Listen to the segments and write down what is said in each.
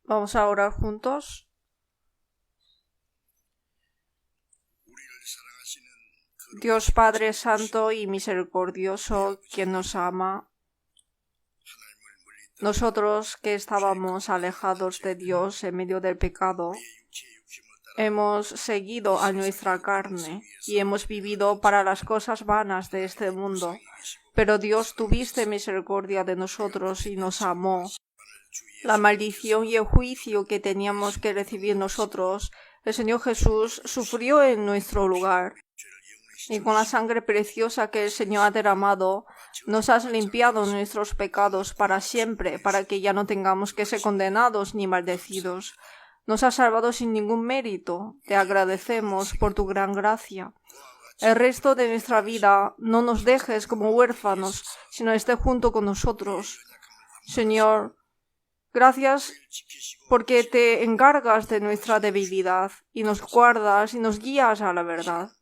Vamos a orar juntos. Dios Padre Santo y Misericordioso, quien nos ama, nosotros que estábamos alejados de Dios en medio del pecado, hemos seguido a nuestra carne y hemos vivido para las cosas vanas de este mundo. Pero Dios, tuviste misericordia de nosotros y nos amó. La maldición y el juicio que teníamos que recibir nosotros, el Señor Jesús sufrió en nuestro lugar. Y con la sangre preciosa que el Señor ha derramado, nos has limpiado nuestros pecados para siempre, para que ya no tengamos que ser condenados ni maldecidos. Nos has salvado sin ningún mérito. Te agradecemos por tu gran gracia. El resto de nuestra vida no nos dejes como huérfanos, sino esté junto con nosotros. Señor, gracias porque te encargas de nuestra debilidad y nos guardas y nos guías a la verdad.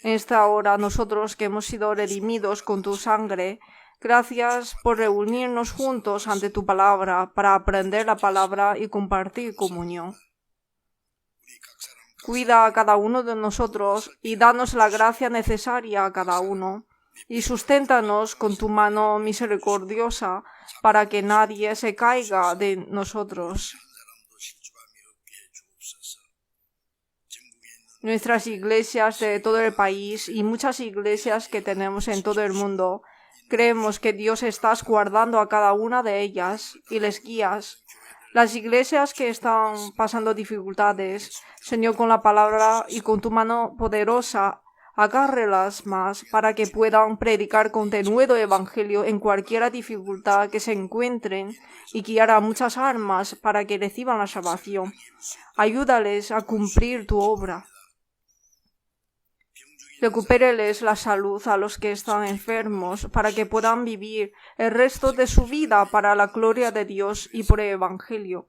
En esta hora, nosotros que hemos sido redimidos con tu sangre, gracias por reunirnos juntos ante tu palabra para aprender la palabra y compartir comunión. Cuida a cada uno de nosotros y danos la gracia necesaria a cada uno, y susténtanos con tu mano misericordiosa para que nadie se caiga de nosotros. Nuestras iglesias de todo el país y muchas iglesias que tenemos en todo el mundo, creemos que Dios estás guardando a cada una de ellas y les guías. Las iglesias que están pasando dificultades, Señor, con la palabra y con tu mano poderosa, agárrelas más para que puedan predicar con denuedo evangelio en cualquier dificultad que se encuentren y guiar a muchas almas para que reciban la salvación. Ayúdales a cumplir tu obra. Recupéreles la salud a los que están enfermos para que puedan vivir el resto de su vida para la gloria de Dios y por el Evangelio.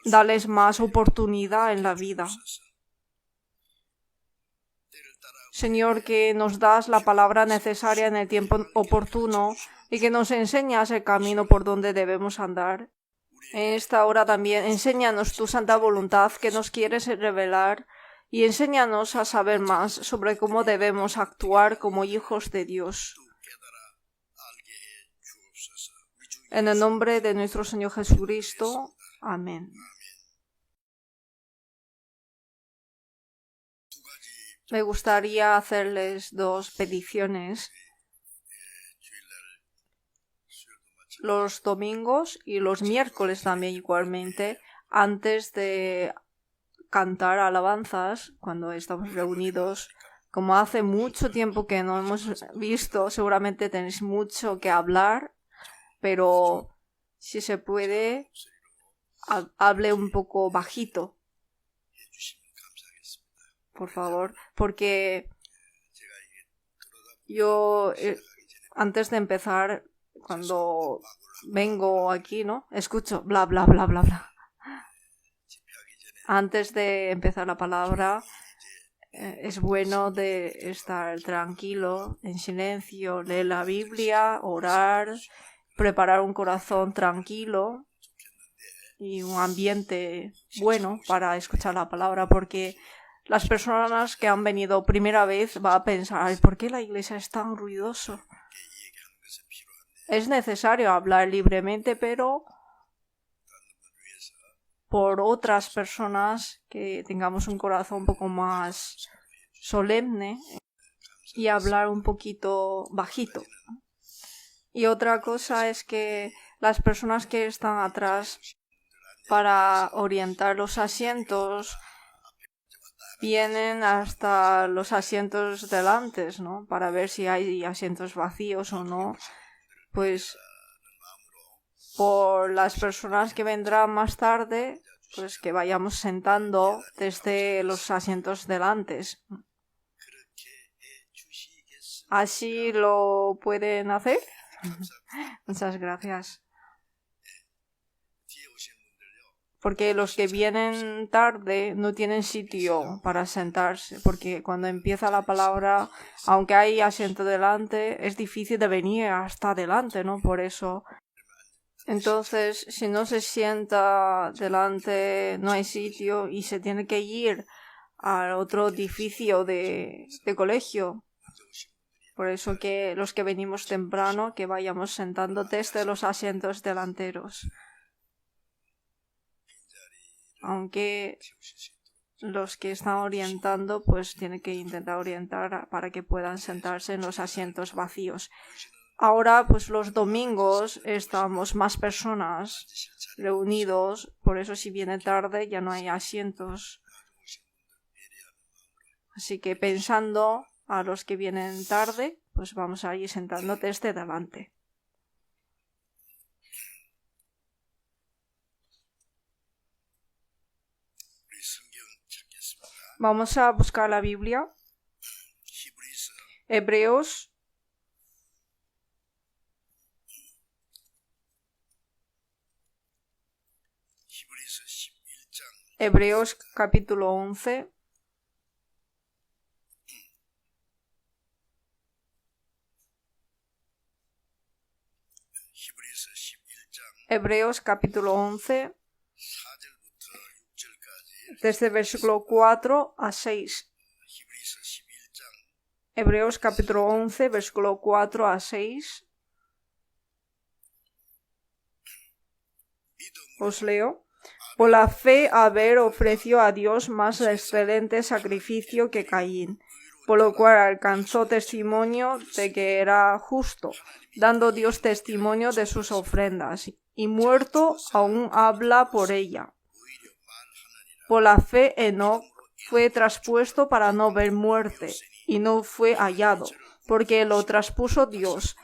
Dales más oportunidad en la vida. Señor, que nos das la palabra necesaria en el tiempo oportuno y que nos enseñas el camino por donde debemos andar. En esta hora también enséñanos tu santa voluntad que nos quieres revelar y enséñanos a saber más sobre cómo debemos actuar como hijos de Dios. En el nombre de nuestro Señor Jesucristo. Amén. Me gustaría hacerles dos peticiones. Los domingos y los miércoles también igualmente, antes de cantar alabanzas, cuando estamos reunidos, como hace mucho tiempo que no hemos visto, seguramente tenéis mucho que hablar, pero si se puede, hable un poco bajito, por favor, porque yo antes de empezar, cuando vengo aquí, ¿no? Escucho bla bla bla bla bla. Antes de empezar la palabra, es bueno de estar tranquilo, en silencio, leer la Biblia, orar, preparar un corazón tranquilo y un ambiente bueno para escuchar la palabra, porque las personas que han venido primera vez van a pensar, ay, ¿por qué la iglesia es tan ruidoso? Es necesario hablar libremente, pero por otras personas que tengamos un corazón un poco más solemne y hablar un poquito bajito. Y otra cosa es que las personas que están atrás, para orientar los asientos, vienen hasta los asientos delante, ¿no? Para ver si hay asientos vacíos o no. Pues por las personas que vendrán más tarde, pues que vayamos sentando desde los asientos delantes. ¿Así lo pueden hacer? Muchas gracias. Porque los que vienen tarde no tienen sitio para sentarse, porque cuando empieza la palabra, aunque hay asiento delante, es difícil de venir hasta adelante, ¿no? Por eso Entonces, si no se sienta delante, no hay sitio y se tiene que ir al otro edificio de colegio. Por eso que los que venimos temprano, que vayamos sentando desde los asientos delanteros. Aunque los que están orientando, pues tienen que intentar orientar para que puedan sentarse en los asientos vacíos. Ahora, pues los domingos estamos más personas reunidos, por eso si viene tarde ya no hay asientos. Así que pensando a los que vienen tarde, pues vamos a ir sentando desde delante. Vamos a buscar la Biblia. Hebreos capítulo 11. Hebreos capítulo 11, desde versículo 4 a 6. Hebreos capítulo 11, versículo 4 a 6. Os leo. Por la fe Abel ofreció a Dios más excelente sacrificio que Caín, por lo cual alcanzó testimonio de que era justo, dando Dios testimonio de sus ofrendas, y muerto aún habla por ella. Por la fe Enoc fue traspuesto para no ver muerte, y no fue hallado, porque lo traspuso Dios,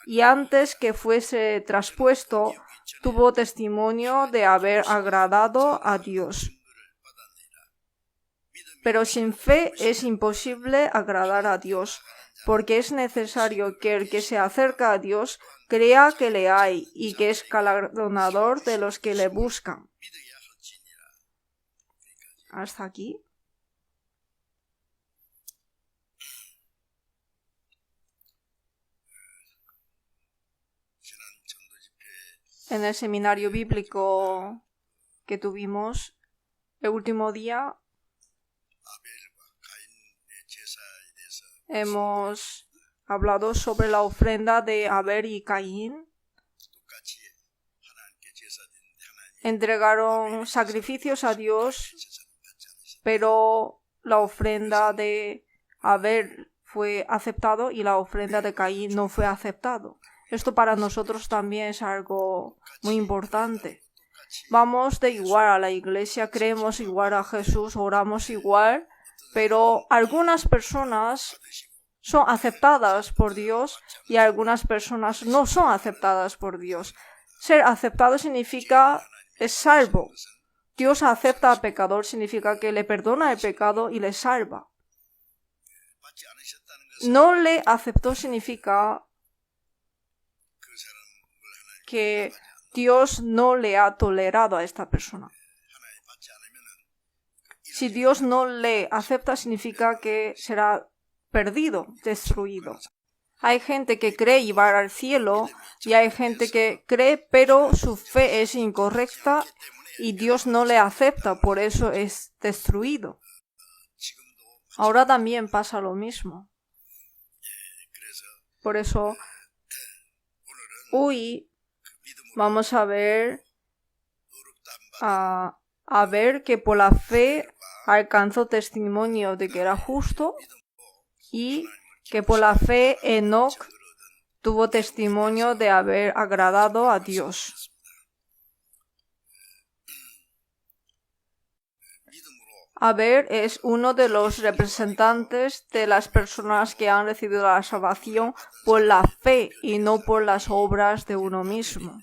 y antes que fuese traspuesto, tuvo testimonio de haber agradado a Dios. Pero sin fe es imposible agradar a Dios, porque es necesario que el que se acerca a Dios crea que le hay y que es galardonador de los que le buscan. Hasta aquí. En el seminario bíblico que tuvimos el último día, hemos hablado sobre la ofrenda de Abel y Caín. Entregaron sacrificios a Dios, pero la ofrenda de Abel fue aceptado y la ofrenda de Caín no fue aceptado. Esto para nosotros también es algo muy importante. Vamos de igual a la iglesia, creemos igual a Jesús, oramos igual, pero algunas personas son aceptadas por Dios y algunas personas no son aceptadas por Dios. Ser aceptado significa es salvo. Dios acepta al pecador significa que le perdona el pecado y le salva. No le aceptó significa que Dios no le ha tolerado a esta persona. Si Dios no le acepta, significa que será perdido, destruido. Hay gente que cree y va al cielo y hay gente que cree pero su fe es incorrecta y Dios no le acepta, por eso es destruido. Ahora también pasa lo mismo. Por eso hoy vamos a ver que por la fe alcanzó testimonio de que era justo y que por la fe Enoc tuvo testimonio de haber agradado a Dios. Abel es uno de los representantes de las personas que han recibido la salvación por la fe y no por las obras de uno mismo.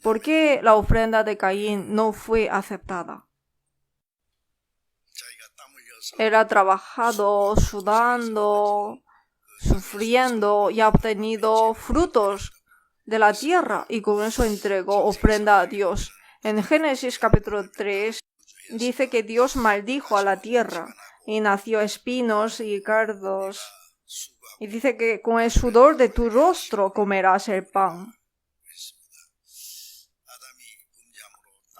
¿Por qué la ofrenda de Caín no fue aceptada? Él ha trabajado, sudando, sufriendo y ha obtenido frutos de la tierra y con eso entregó ofrenda a Dios. En Génesis capítulo 3 dice que Dios maldijo a la tierra y nació espinos y cardos Y dice que con el sudor de tu rostro comerás el pan.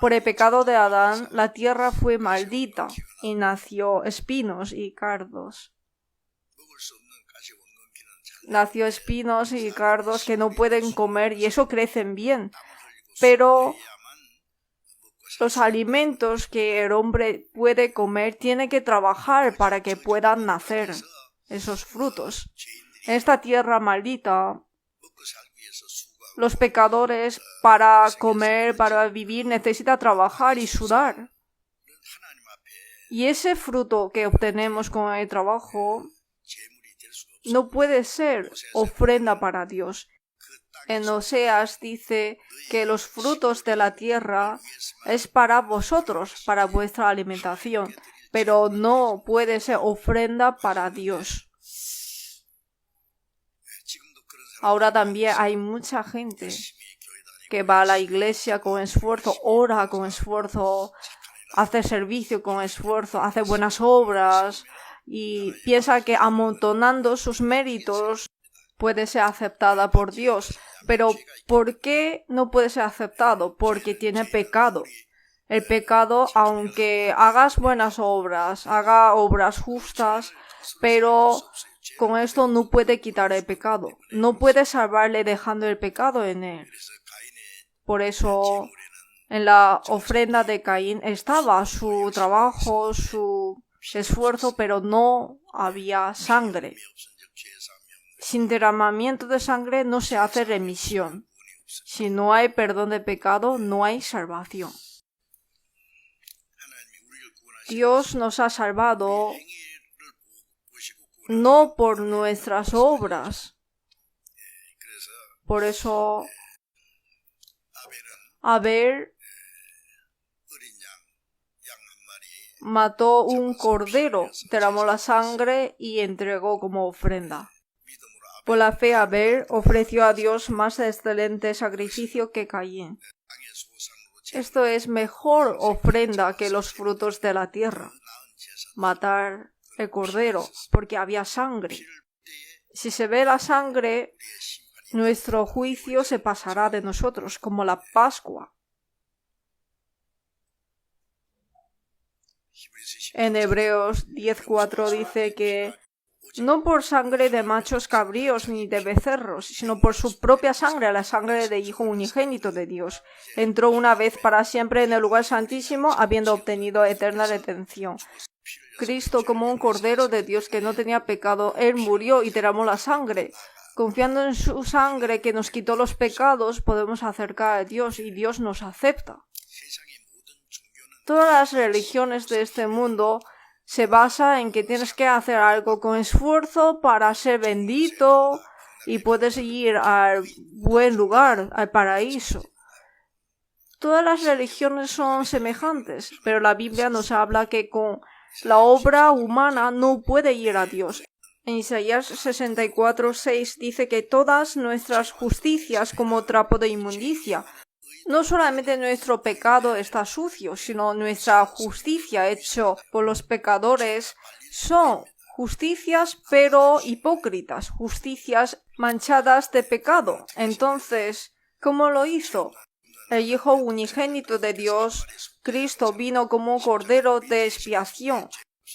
Por el pecado de Adán, la tierra fue maldita y nació espinos y cardos. Nació espinos y cardos que no pueden comer y eso crecen bien. Pero los alimentos que el hombre puede comer tiene que trabajar para que puedan nacer esos frutos. En esta tierra maldita, los pecadores para comer, para vivir, necesitan trabajar y sudar. Y ese fruto que obtenemos con el trabajo no puede ser ofrenda para Dios. En Oseas dice que los frutos de la tierra es para vosotros, para vuestra alimentación, pero no puede ser ofrenda para Dios. Ahora también hay mucha gente que va a la iglesia con esfuerzo, ora con esfuerzo, hace servicio con esfuerzo, hace buenas obras y piensa que amontonando sus méritos puede ser aceptada por Dios. Pero ¿por qué no puede ser aceptado? Porque tiene pecado. El pecado, aunque hagas buenas obras, haga obras justas, pero con esto no puede quitar el pecado. No puede salvarle dejando el pecado en él. Por eso, en la ofrenda de Caín estaba su trabajo, su esfuerzo, pero no había sangre. Sin derramamiento de sangre no se hace remisión. Si no hay perdón de pecado, no hay salvación. Dios nos ha salvado no por nuestras obras. Por eso, Abel mató un cordero, derramó la sangre y entregó como ofrenda. Por la fe, Abel ofreció a Dios más excelente sacrificio que Caín. Esto es mejor ofrenda que los frutos de la tierra. Matar el cordero, porque había sangre. Si se ve la sangre, nuestro juicio se pasará de nosotros, como la Pascua. En Hebreos 10:4 dice que no por sangre de machos cabríos ni de becerros, sino por su propia sangre, la sangre de Hijo unigénito de Dios, entró una vez para siempre en el lugar santísimo, habiendo obtenido eterna redención. Cristo, como un cordero de Dios que no tenía pecado, Él murió y derramó la sangre. Confiando en su sangre que nos quitó los pecados, podemos acercar a Dios y Dios nos acepta. Todas las religiones de este mundo se basa en que tienes que hacer algo con esfuerzo para ser bendito y puedes ir al buen lugar, al paraíso. Todas las religiones son semejantes, pero la Biblia nos habla que con la obra humana no puede ir a Dios. En Isaías 64:6 dice que todas nuestras justicias como trapo de inmundicia. No solamente nuestro pecado está sucio, sino nuestra justicia hecha por los pecadores son justicias pero hipócritas, justicias manchadas de pecado. Entonces, ¿cómo lo hizo? El Hijo unigénito de Dios, Cristo, vino como un cordero de expiación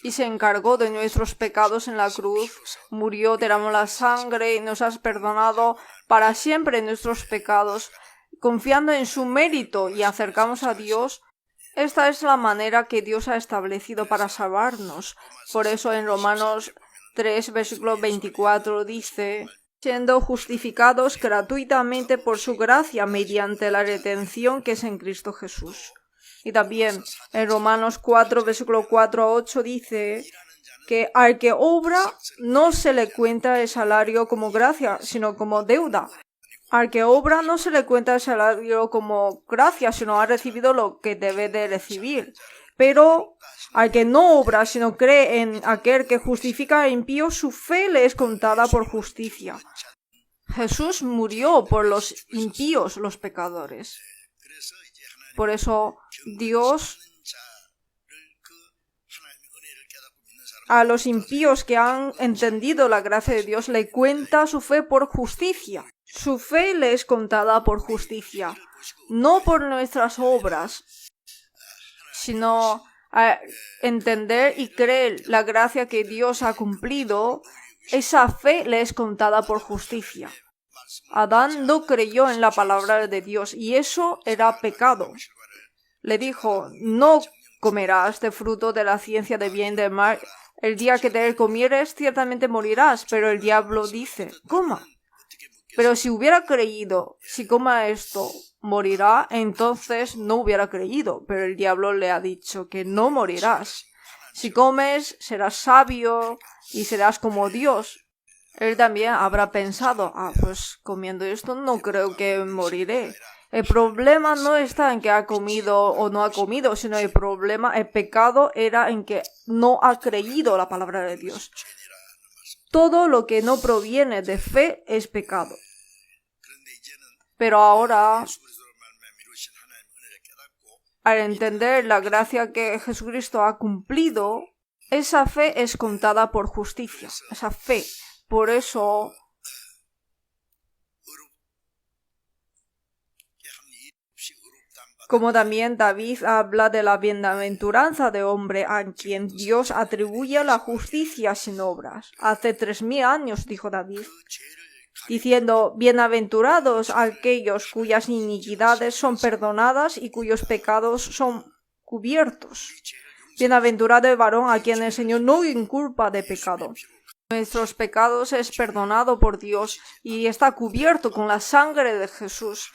y se encargó de nuestros pecados en la cruz, murió, derramó la sangre y nos has perdonado para siempre nuestros pecados. Confiando en su mérito y acercamos a Dios, esta es la manera que Dios ha establecido para salvarnos. Por eso en Romanos 3, versículo 24 dice: siendo justificados gratuitamente por su gracia mediante la redención que es en Cristo Jesús. Y también en Romanos 4, versículo 4 a 8 dice que al que obra no se le cuenta el salario como gracia, sino como deuda. Al que obra no se le cuenta el salario como gracia, sino ha recibido lo que debe de recibir. Pero al que no obra, sino cree en aquel que justifica al impío, su fe le es contada por justicia. Jesús murió por los impíos, los pecadores. Por eso Dios a los impíos que han entendido la gracia de Dios le cuenta su fe por justicia. Su fe le es contada por justicia, no por nuestras obras, sino a entender y creer la gracia que Dios ha cumplido. Esa fe le es contada por justicia. Adán no creyó en la palabra de Dios y eso era pecado. Le dijo, no comerás de fruto de la ciencia de bien y del mal. El día que de él comieres, ciertamente morirás. Pero el diablo dice, coma. Pero si hubiera creído, si coma esto, morirá, entonces no hubiera creído. Pero el diablo le ha dicho que no morirás. Si comes, serás sabio y serás como Dios. Él también habrá pensado, pues comiendo esto no creo que moriré. El problema no está en que ha comido o no ha comido, sino el pecado era en que no ha creído la palabra de Dios. Todo lo que no proviene de fe es pecado. Pero ahora, al entender la gracia que Jesucristo ha cumplido, esa fe es contada por justicia. Esa fe. Por eso, como también David habla de la bienaventuranza de hombre a quien Dios atribuye la justicia sin obras. Hace 3000 años dijo David, diciendo, bienaventurados aquellos cuyas iniquidades son perdonadas y cuyos pecados son cubiertos. Bienaventurado el varón a quien el Señor no inculpa de pecado. Nuestros pecados es perdonado por Dios y está cubierto con la sangre de Jesús.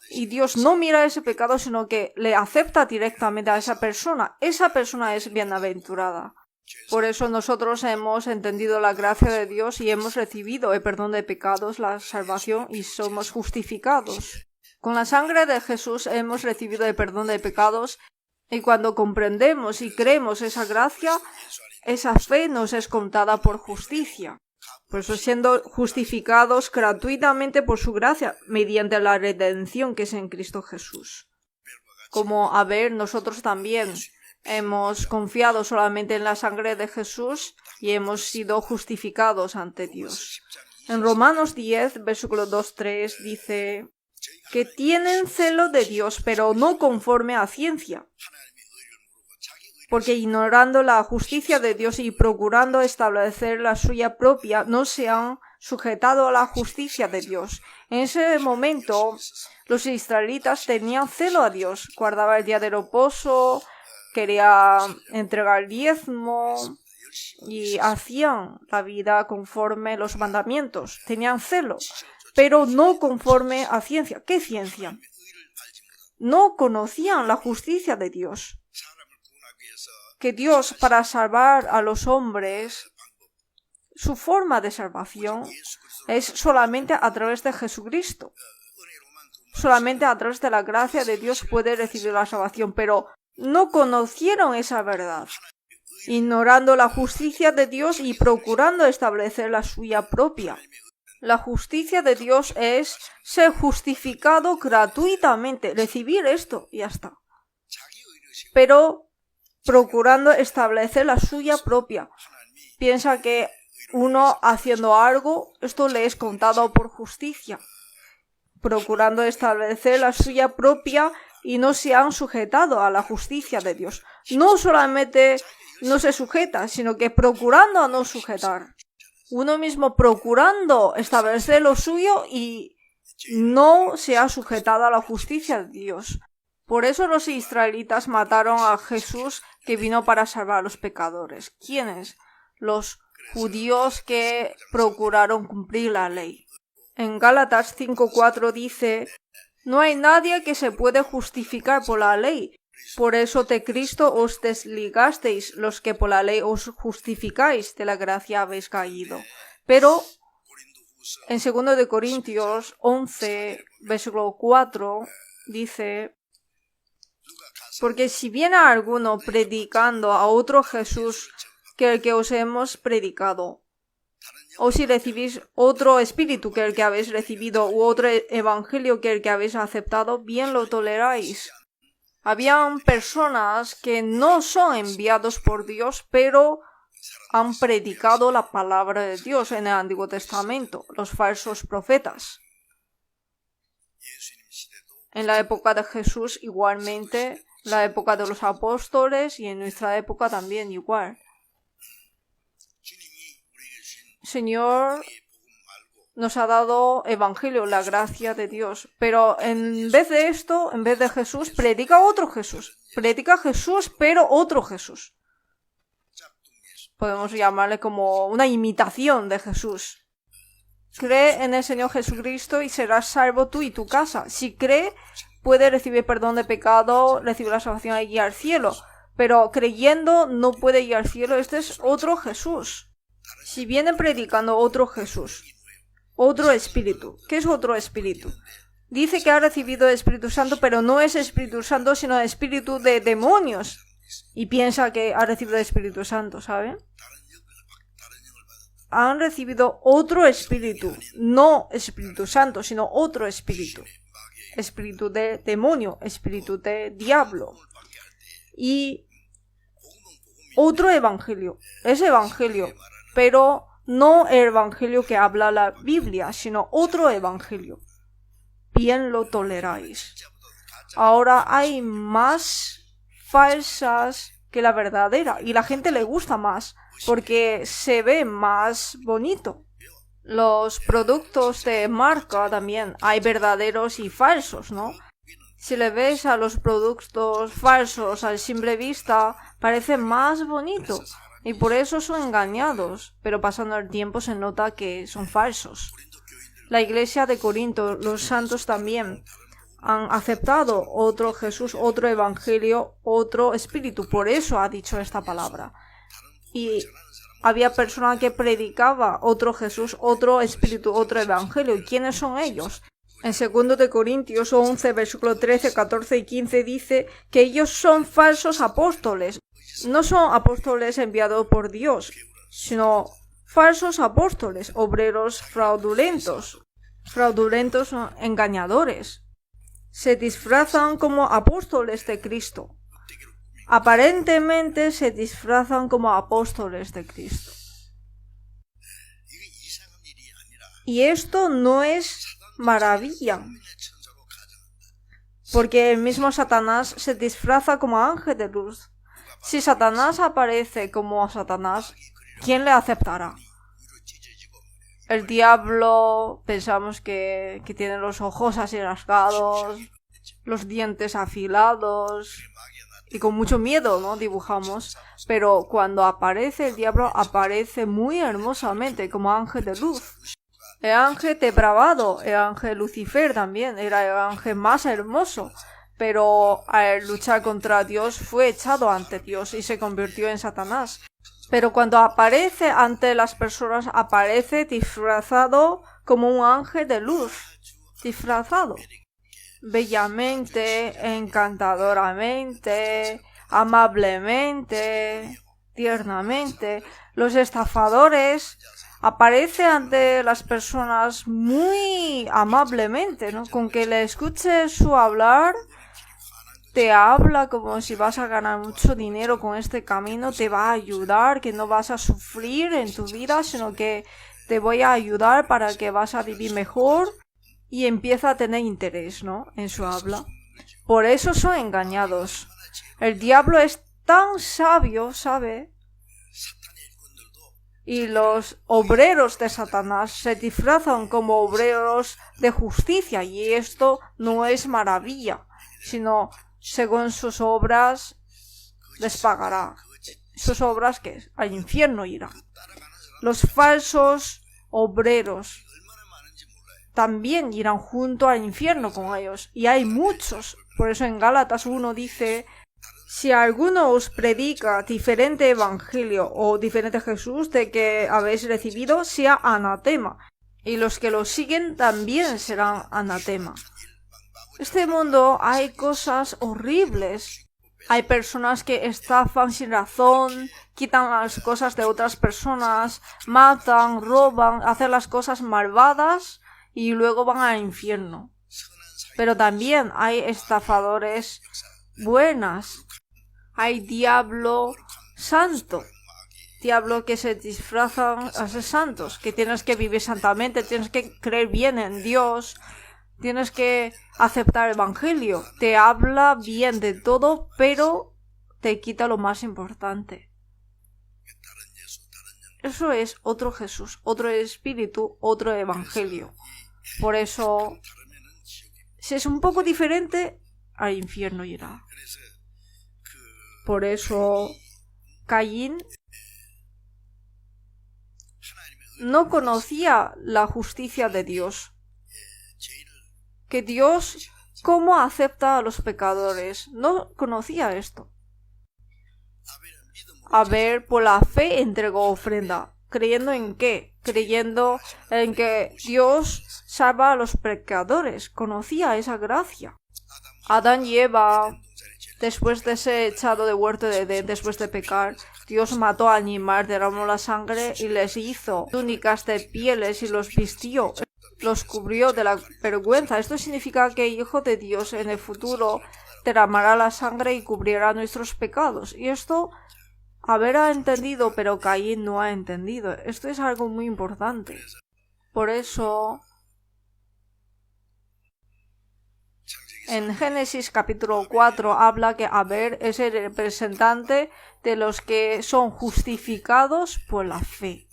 Y Dios no mira ese pecado, sino que le acepta directamente a esa persona. Esa persona es bienaventurada. Por eso nosotros hemos entendido la gracia de Dios y hemos recibido el perdón de pecados, la salvación y somos justificados. Con la sangre de Jesús hemos recibido el perdón de pecados y cuando comprendemos y creemos esa gracia, esa fe nos es contada por justicia. Por eso siendo justificados gratuitamente por su gracia, mediante la redención que es en Cristo Jesús. Como nosotros también hemos confiado solamente en la sangre de Jesús y hemos sido justificados ante Dios. En Romanos 10, versículo 2-3 dice que tienen celo de Dios, pero no conforme a ciencia. Porque ignorando la justicia de Dios y procurando establecer la suya propia, no se han sujetado a la justicia de Dios. En ese momento, los israelitas tenían celo a Dios, guardaba el día de reposo, quería entregar diezmo y hacían la vida conforme los mandamientos. Tenían celo, pero no conforme a ciencia. ¿Qué ciencia? No conocían la justicia de Dios. Que Dios, para salvar a los hombres, su forma de salvación es solamente a través de Jesucristo. Solamente a través de la gracia de Dios puede recibir la salvación, pero no conocieron esa verdad, ignorando la justicia de Dios y procurando establecer la suya propia. La justicia de Dios es ser justificado gratuitamente, recibir esto y ya está. Pero procurando establecer la suya propia. Piensa que uno haciendo algo, esto le es contado por justicia. Procurando establecer la suya propia y no se han sujetado a la justicia de Dios. No solamente no se sujeta, sino que procurando no sujetar. Uno mismo procurando establecer lo suyo y no se ha sujetado a la justicia de Dios. Por eso los israelitas mataron a Jesús que vino para salvar a los pecadores. ¿Quiénes? Los judíos que procuraron cumplir la ley. En Gálatas 5:4 dice, no hay nadie que se puede justificar por la ley. Por eso de Cristo os desligasteis los que por la ley os justificáis, de la gracia habéis caído. Pero en 2 de Corintios 11, versículo 4, dice, porque si viene alguno predicando a otro Jesús que el que os hemos predicado, o si recibís otro espíritu que el que habéis recibido, u otro evangelio que el que habéis aceptado, bien lo toleráis. Habían personas que no son enviados por Dios, pero han predicado la palabra de Dios en el Antiguo Testamento, los falsos profetas. En la época de Jesús igualmente, en la época de los apóstoles y en nuestra época también igual. Señor nos ha dado evangelio, la gracia de Dios, pero en vez de esto, en vez de Jesús, predica otro Jesús. Predica Jesús, pero otro Jesús. Podemos llamarle como una imitación de Jesús. Cree en el Señor Jesucristo y serás salvo tú y tu casa. Si cree, puede recibir perdón de pecado, recibir la salvación y ir al cielo. Pero creyendo no puede ir al cielo. Este es otro Jesús. Si viene predicando otro Jesús, otro espíritu. ¿Qué es otro espíritu? Dice que ha recibido el Espíritu Santo, pero no es Espíritu Santo, sino espíritu de demonios. Y piensa que ha recibido el Espíritu Santo, ¿saben? Han recibido otro espíritu, no Espíritu Santo, sino otro espíritu. Espíritu de demonio, espíritu de diablo. Y otro evangelio. Es evangelio, pero no el evangelio que habla la Biblia, sino otro evangelio. Bien lo toleráis. Ahora hay más falsas que la verdadera y la gente le gusta más porque se ve más bonito. Los productos de marca también hay verdaderos y falsos, ¿no? Si le ves a los productos falsos a simple vista, parece más bonito y por eso son engañados, pero pasando el tiempo se nota que son falsos. La iglesia de Corinto, los santos también han aceptado otro Jesús, otro evangelio, otro espíritu. Por eso ha dicho esta palabra. Y había personas que predicaba otro Jesús, otro espíritu, otro evangelio. ¿Y quiénes son ellos? En 2 de Corintios 11, versículo 13, 14 y 15 dice que ellos son falsos apóstoles. No son apóstoles enviados por Dios, sino falsos apóstoles, obreros fraudulentos. Fraudulentos son engañadores. Se disfrazan como apóstoles de Cristo. Aparentemente se disfrazan como apóstoles de Cristo. Y esto no es maravilla, porque el mismo Satanás se disfraza como ángel de luz. Si Satanás aparece como Satanás, ¿quién le aceptará? El diablo, pensamos que tiene los ojos así rasgados, los dientes afilados y con mucho miedo, ¿no? Dibujamos. Pero cuando aparece el diablo, aparece muy hermosamente como ángel de luz. El ángel depravado, el ángel Lucifer también, era el ángel más hermoso. Pero al luchar contra Dios fue echado ante Dios y se convirtió en Satanás. Pero cuando aparece ante las personas, aparece disfrazado como un ángel de luz. Disfrazado. Bellamente, encantadoramente, amablemente, tiernamente. Los estafadores aparecen ante las personas muy amablemente, ¿no? Con que le escuches su hablar, te habla como si vas a ganar mucho dinero con este camino, te va a ayudar, que no vas a sufrir en tu vida, sino que te voy a ayudar para que vas a vivir mejor, y empieza a tener interés, ¿no? En su habla. Por eso son engañados. El diablo es tan sabio, ¿sabe? Y los obreros de Satanás se disfrazan como obreros de justicia, y esto no es maravilla, sino según sus obras les pagará. Sus obras que al infierno irán. Los falsos obreros también irán junto al infierno con ellos, y hay muchos. Por eso en Gálatas 1 dice: si alguno os predica diferente evangelio o diferente Jesús de que habéis recibido, sea anatema, y los que lo siguen también serán anatema. Este mundo hay cosas horribles. Hay personas que estafan sin razón, quitan las cosas de otras personas, matan, roban, hacen las cosas malvadas y luego van al infierno. Pero también hay estafadores buenas. Hay diablo santo. diablo que se disfrazan a ser santos, que tienes que vivir santamente, tienes que creer bien en Dios, tienes que aceptar el evangelio. Te habla bien de todo, pero te quita lo más importante. Eso es otro Jesús, otro espíritu, otro evangelio. Por eso, si es un poco diferente, al infierno irá. Por eso, Caín no conocía la justicia de Dios. Que Dios, ¿cómo acepta a los pecadores? No conocía esto. Abel por la fe entregó ofrenda. ¿Creyendo en qué? Creyendo en que Dios salva a los pecadores. Conocía esa gracia. Adán y Eva, después de ser echado de huerto de Edén, después de pecar, Dios mató al animal, derramó la sangre y les hizo túnicas de pieles y los vistió, los cubrió de la vergüenza. Esto significa que el Hijo de Dios en el futuro derramará la sangre y cubrirá nuestros pecados. Y esto Abel ha entendido, pero Caín no ha entendido. Esto es algo muy importante. Por eso, en Génesis capítulo 4 habla que Abel es el representante de los que son justificados por la fe.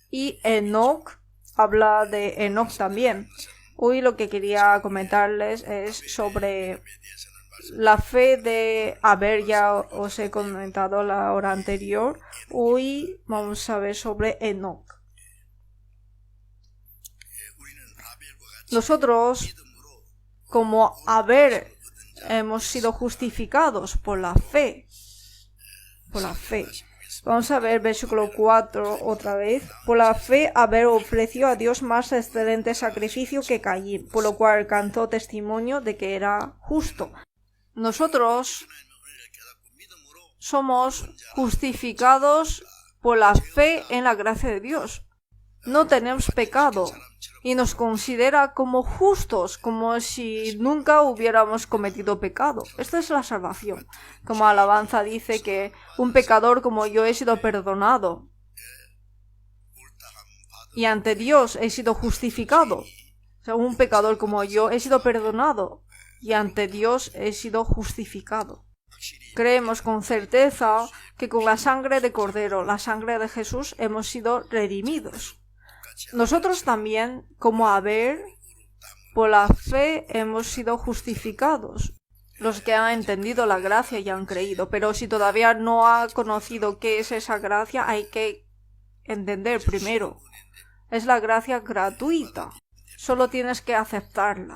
Y Enoc habla de Enoc también. Hoy lo que quería comentarles es sobre la fe de Abel. Ya os he comentado la hora anterior. Hoy vamos a ver sobre Enoc. Nosotros, como Abel, hemos sido justificados por la fe. Por la fe. Vamos a ver versículo 4 otra vez. Por la fe Abel ofreció a Dios más excelente sacrificio que Caín, por lo cual alcanzó testimonio de que era justo. Nosotros somos justificados por la fe en la gracia de Dios. No tenemos pecado y nos considera como justos, como si nunca hubiéramos cometido pecado. Esta es la salvación. Como alabanza dice que un pecador como yo he sido perdonado y ante Dios he sido justificado. O sea, un pecador como yo he sido perdonado y ante Dios he sido justificado. Creemos con certeza que con la sangre de Cordero, la sangre de Jesús, hemos sido redimidos. Nosotros también, como Abel, por la fe hemos sido justificados. Los que han entendido la gracia y han creído, pero si todavía no ha conocido qué es esa gracia, hay que entender primero. Es la gracia gratuita. Solo tienes que aceptarla.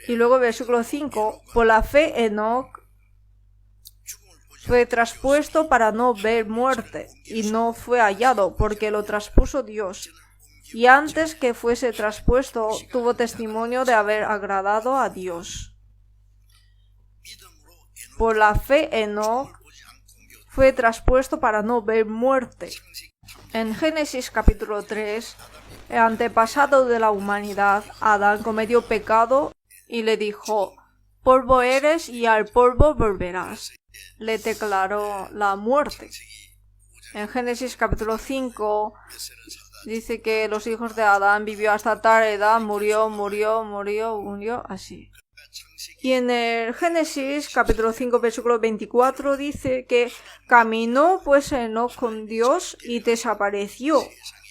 Y luego versículo 5, por la fe Enoc fue traspuesto para no ver muerte, y no fue hallado, porque lo traspuso Dios. Y antes que fuese traspuesto, tuvo testimonio de haber agradado a Dios. Por la fe Enoc fue traspuesto para no ver muerte. En Génesis capítulo 3, el antepasado de la humanidad, Adán, cometió pecado y le dijo: polvo eres y al polvo volverás. Le declaró la muerte. En Génesis capítulo 5 dice que los hijos de Adán vivió hasta tal edad, murió, así. Y en el Génesis capítulo 5 versículo 24 dice que caminó pues Enoc con Dios y desapareció,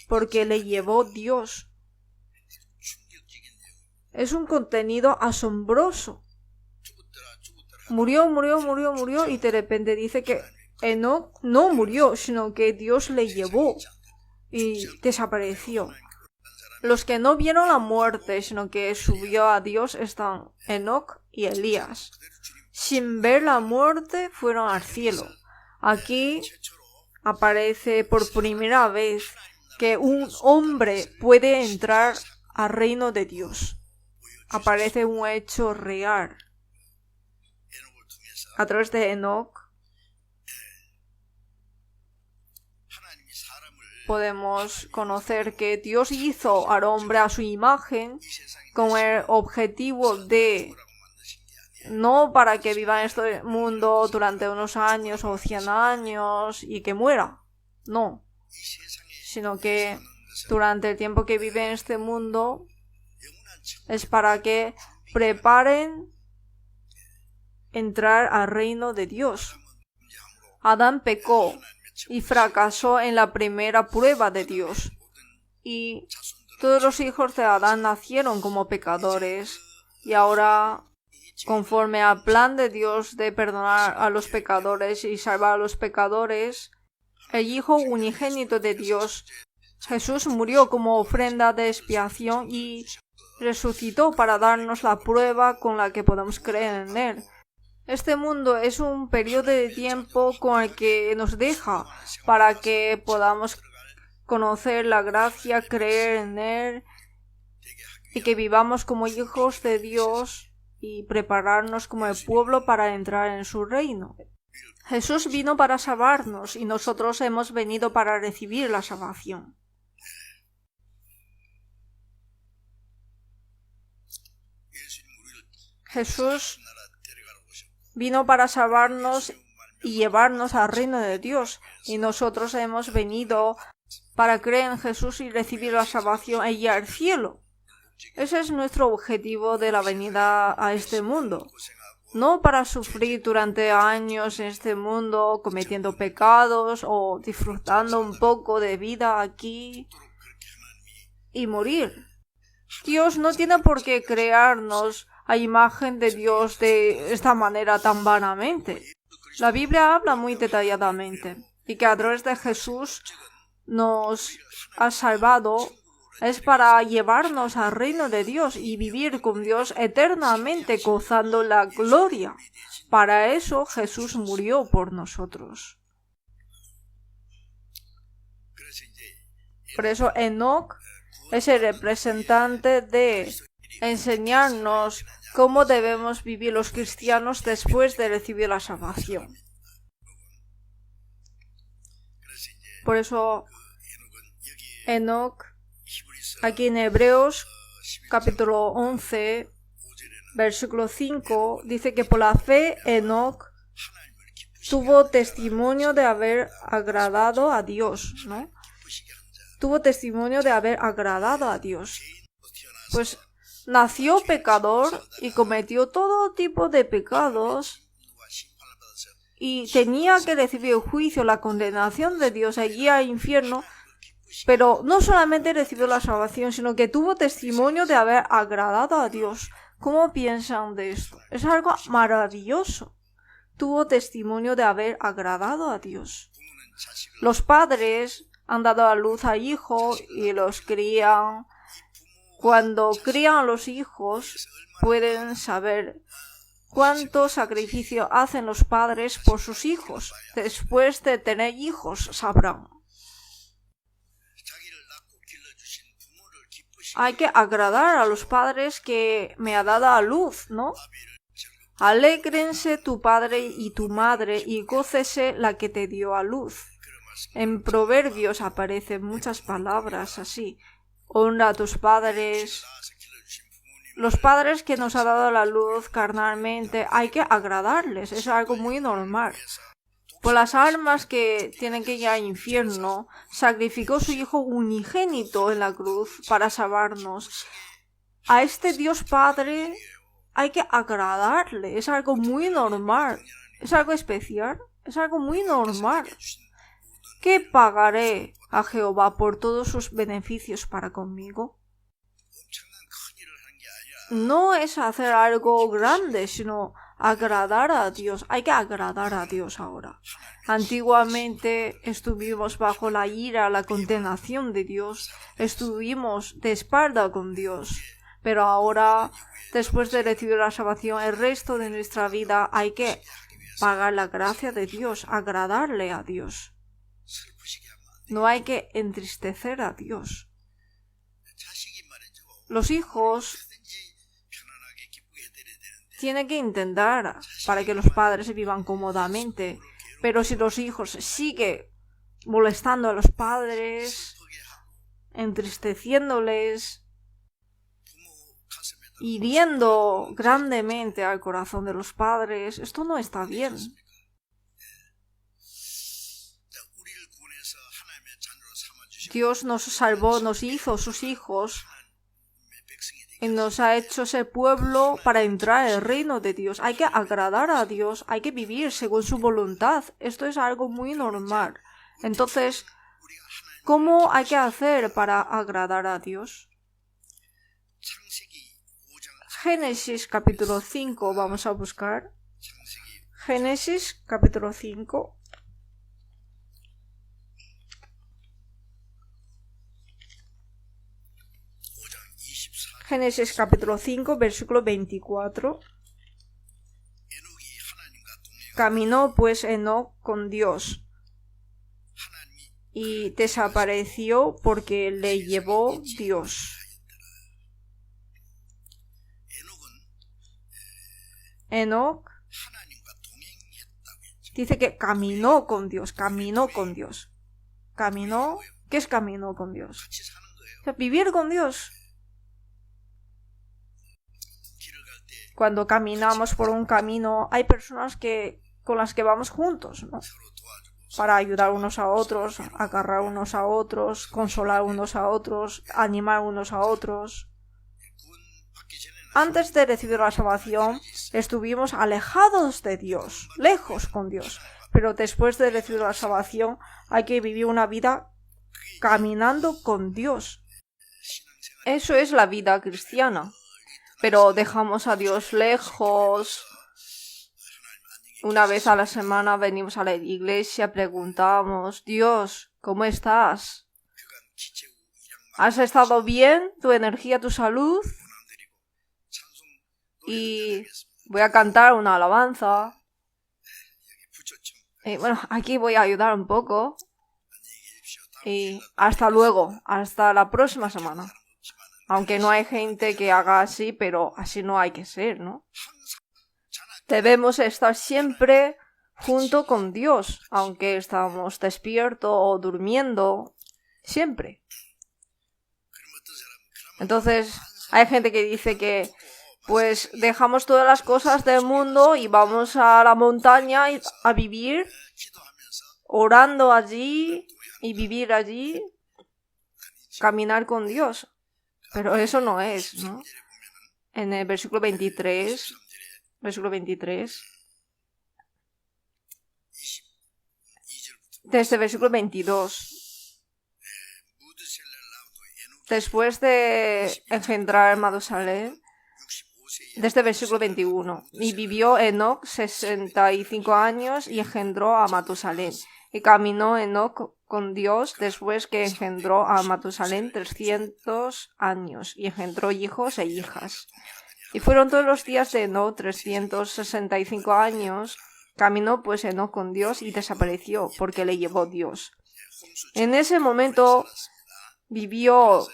porque le llevó Dios. Es un contenido asombroso. Murió y de repente dice que Enoc no murió, sino que Dios le llevó y desapareció. Los que no vieron la muerte, sino que subió a Dios, están Enoc y Elías. Sin ver la muerte, fueron al cielo. Aquí aparece por primera vez que un hombre puede entrar al reino de Dios. Aparece un hecho real. A través de Enoc podemos conocer que Dios hizo al hombre a su imagen con el objetivo de no para que viva en este mundo durante unos años o 100 años y que muera, no, sino que durante el tiempo que vive en este mundo es para que preparen entrar al reino de Dios. Adán pecó y fracasó en la primera prueba de Dios. Y todos los hijos de Adán nacieron como pecadores. Y ahora, conforme al plan de Dios de perdonar a los pecadores y salvar a los pecadores, el Hijo unigénito de Dios, Jesús, murió como ofrenda de expiación y resucitó para darnos la prueba con la que podemos creer en Él. Este mundo es un periodo de tiempo con el que nos deja para que podamos conocer la gracia, creer en Él y que vivamos como hijos de Dios y prepararnos como el pueblo para entrar en su reino. Jesús vino para salvarnos y nosotros hemos venido para recibir la salvación. Jesús vino para salvarnos y llevarnos al reino de Dios, y nosotros hemos venido para creer en Jesús y recibir la salvación e ir al cielo. Ese es nuestro objetivo de la venida a este mundo. No para sufrir durante años en este mundo cometiendo pecados o disfrutando un poco de vida aquí y morir. Dios no tiene por qué crearnos a imagen de Dios de esta manera tan vanamente. La Biblia habla muy detalladamente y que a través de Jesús nos ha salvado es para llevarnos al reino de Dios y vivir con Dios eternamente gozando la gloria. Para eso Jesús murió por nosotros. Por eso Enoc es el representante de enseñarnos cómo debemos vivir los cristianos después de recibir la salvación. Por eso Enoc, aquí en Hebreos capítulo 11, versículo 5, dice que por la fe Enoc tuvo testimonio de haber agradado a Dios, ¿no? Tuvo testimonio de haber agradado a Dios. Pues nació pecador y cometió todo tipo de pecados y tenía que recibir el juicio, la condenación de Dios allí al infierno, pero no solamente recibió la salvación, sino que tuvo testimonio de haber agradado a Dios. ¿Cómo piensan de esto? Es algo maravilloso. Tuvo testimonio de haber agradado a Dios. Los padres han dado a luz a hijos y los crían. Cuando crían a los hijos, pueden saber cuánto sacrificio hacen los padres por sus hijos. Después de tener hijos, sabrán. Hay que agradar a los padres que me ha dado a luz, ¿no? Alégrense tu padre y tu madre y gócese la que te dio a luz. En Proverbios aparecen muchas palabras así. Honra a tus padres. Los padres que nos ha dado la luz carnalmente hay que agradarles, es algo muy normal. Por las almas que tienen que ir al infierno, sacrificó su Hijo unigénito en la cruz para salvarnos. A este Dios Padre hay que agradarle, es algo muy normal, es algo especial, es algo muy normal. ¿Qué pagaré a Jehová por todos sus beneficios para conmigo? No es hacer algo grande, sino agradar a Dios. Hay que agradar a Dios ahora. Antiguamente estuvimos bajo la ira, la condenación de Dios. Estuvimos de espalda con Dios. Pero ahora, después de recibir la salvación, el resto de nuestra vida hay que pagar la gracia de Dios, agradarle a Dios. No hay que entristecer a Dios. Los hijos tienen que intentar para que los padres vivan cómodamente, pero si los hijos siguen molestando a los padres, entristeciéndoles, hiriendo grandemente al corazón de los padres. Esto no está bien. Dios nos salvó, nos hizo sus hijos y nos ha hecho ese pueblo para entrar al reino de Dios. Hay que agradar a Dios, hay que vivir según su voluntad. Esto es algo muy normal. Entonces, ¿cómo hay que hacer para agradar a Dios? Génesis capítulo 5, vamos a buscar. Génesis capítulo 5. Génesis capítulo 5, versículo 24. Caminó pues Enoc con Dios y desapareció porque le llevó Dios. Enoc dice que caminó con Dios, caminó con Dios. Caminó, ¿qué es caminó con Dios? O sea, vivir con Dios. Cuando caminamos por un camino, hay personas con las que vamos juntos, ¿no? Para ayudar unos a otros, agarrar unos a otros, consolar unos a otros, animar unos a otros. Antes de recibir la salvación, estuvimos alejados de Dios, lejos con Dios. Pero después de recibir la salvación, hay que vivir una vida caminando con Dios. Eso es la vida cristiana. Pero dejamos a Dios lejos. Una vez a la semana venimos a la iglesia, preguntamos, Dios, ¿cómo estás? ¿Has estado bien? ¿Tu energía, tu salud? Y voy a cantar una alabanza. Y bueno, aquí voy a ayudar un poco. Y hasta luego, hasta la próxima semana. Aunque no hay gente que haga así, pero así no hay que ser, ¿no? Debemos estar siempre junto con Dios, aunque estamos despiertos o durmiendo, siempre. Entonces, hay gente que dice que pues dejamos todas las cosas del mundo y vamos a la montaña a vivir, orando allí y vivir allí, caminar con Dios. Pero eso no es, ¿no? En el versículo 23, desde el versículo 22, después de engendrar Matusalén, desde el versículo 21, y vivió Enoc 65 años y engendró a Matusalén. Y caminó Enoc con Dios después que engendró a Matusalén 300 años y engendró hijos e hijas. Y fueron todos los días de Enoc 365 años. Caminó pues Enoc con Dios y desapareció porque le llevó Dios. En ese momento vivió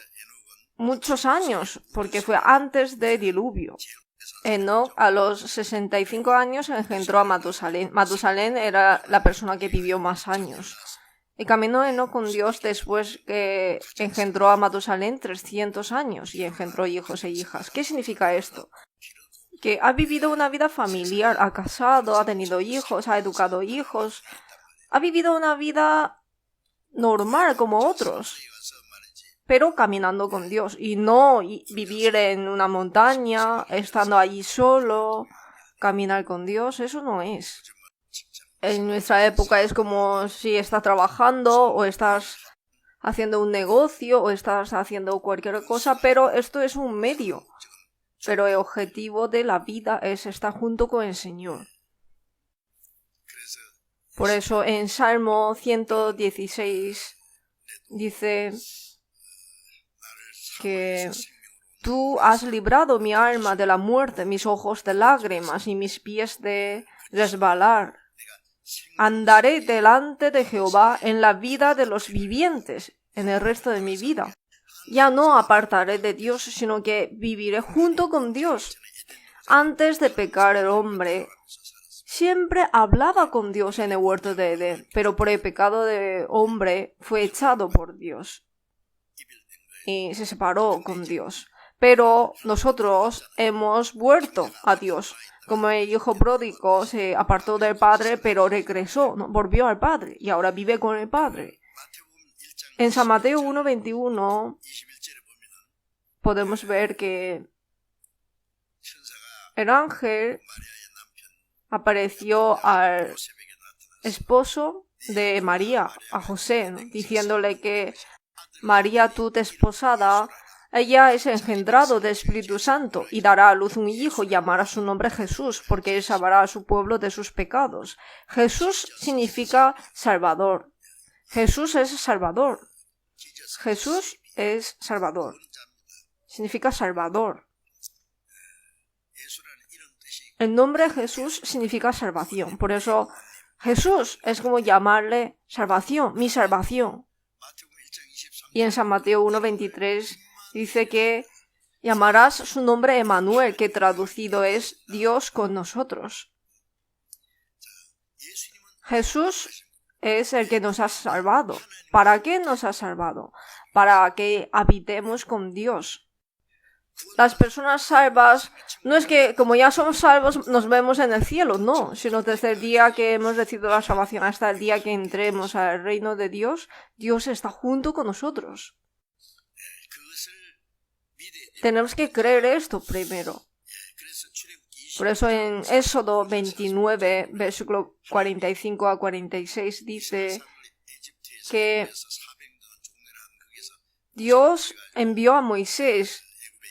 muchos años porque fue antes del diluvio. Enoc a los 65 años engendró a Matusalén. Matusalén era la persona que vivió más años. Y caminó Enoc con Dios después que engendró a Matusalén 300 años y engendró hijos e hijas. ¿Qué significa esto? Que ha vivido una vida familiar, ha casado, ha tenido hijos, ha educado hijos, ha vivido una vida normal como otros, pero caminando con Dios y no vivir en una montaña, estando allí solo, caminar con Dios, eso no es. En nuestra época es como si estás trabajando o estás haciendo un negocio o estás haciendo cualquier cosa, pero esto es un medio. Pero el objetivo de la vida es estar junto con el Señor. Por eso en Salmo 116 dice que tú has librado mi alma de la muerte, mis ojos de lágrimas y mis pies de resbalar. Andaré delante de Jehová en la vida de los vivientes, en el resto de mi vida. Ya no apartaré de Dios, sino que viviré junto con Dios. Antes de pecar el hombre, siempre hablaba con Dios en el huerto de Edén, pero por el pecado del hombre fue echado por Dios y se separó con Dios. pero nosotros hemos vuelto a Dios. Como el hijo pródigo se apartó del padre, pero regresó, ¿no? Volvió al padre y ahora vive con el padre. En San Mateo 1:21 podemos ver que el ángel apareció al esposo de María, a José, ¿no? Diciéndole que María, tu desposada, ella es engendrado del Espíritu Santo y dará a luz un hijo y llamará su nombre Jesús, porque él salvará a su pueblo de sus pecados. Jesús significa Salvador. Jesús es Salvador. Jesús es Salvador. Significa Salvador. El nombre Jesús significa salvación. Por eso Jesús es como llamarle salvación, mi salvación. Y en San Mateo 1:23 dice que llamarás su nombre Emmanuel, que traducido es Dios con nosotros. Jesús es el que nos ha salvado. ¿Para qué nos ha salvado? Para que habitemos con Dios. Las personas salvas no es que como ya somos salvos nos vemos en el cielo, no, sino desde el día que hemos recibido la salvación hasta el día que entremos al reino de Dios, Dios está junto con nosotros. Tenemos que creer esto primero. Por eso en Éxodo 29, versículo 45 a 46 dice que Dios envió a Moisés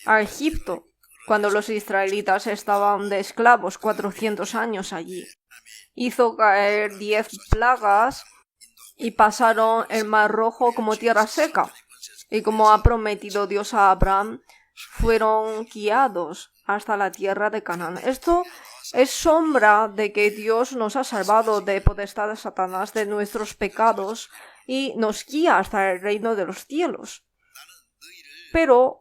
a Egipto cuando los israelitas estaban de esclavos 400 años allí. Hizo caer 10 plagas y pasaron el Mar Rojo como tierra seca. Y como ha prometido Dios a Abraham, fueron guiados hasta la tierra de Canaán. Esto es sombra de que Dios nos ha salvado de potestad de Satanás, de nuestros pecados, y nos guía hasta el reino de los cielos. Pero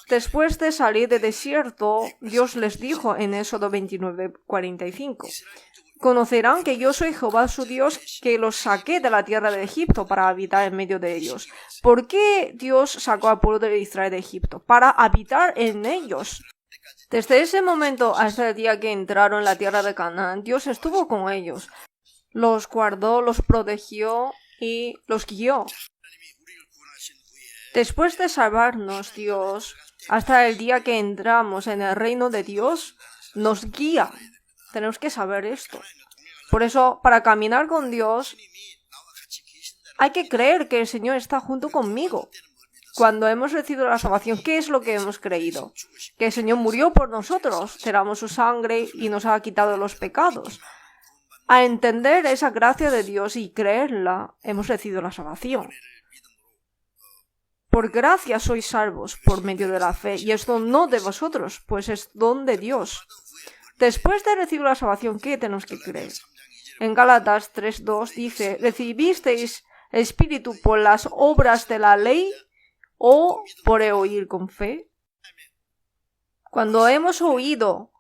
después de salir del desierto, Dios les dijo en Éxodo 29:45, conocerán que yo soy Jehová su Dios, que los saqué de la tierra de Egipto para habitar en medio de ellos. ¿Por qué Dios sacó al pueblo de Israel de Egipto? Para habitar en ellos. Desde ese momento hasta el día que entraron en la tierra de Canaán, Dios estuvo con ellos. Los guardó, los protegió y los guió. Después de salvarnos, Dios, hasta el día que entramos en el reino de Dios, nos guía. Tenemos que saber esto. Por eso, para caminar con Dios, hay que creer que el Señor está junto conmigo. Cuando hemos recibido la salvación, ¿qué es lo que hemos creído? Que el Señor murió por nosotros, derramó su sangre y nos ha quitado los pecados. A entender esa gracia de Dios y creerla, hemos recibido la salvación. Por gracia sois salvos por medio de la fe, y esto no de vosotros, pues es don de Dios. Después de recibir la salvación, ¿qué tenemos que creer? En Gálatas 3:2 dice, ¿recibisteis el Espíritu por las obras de la ley o por el oír con fe? Cuando hemos oído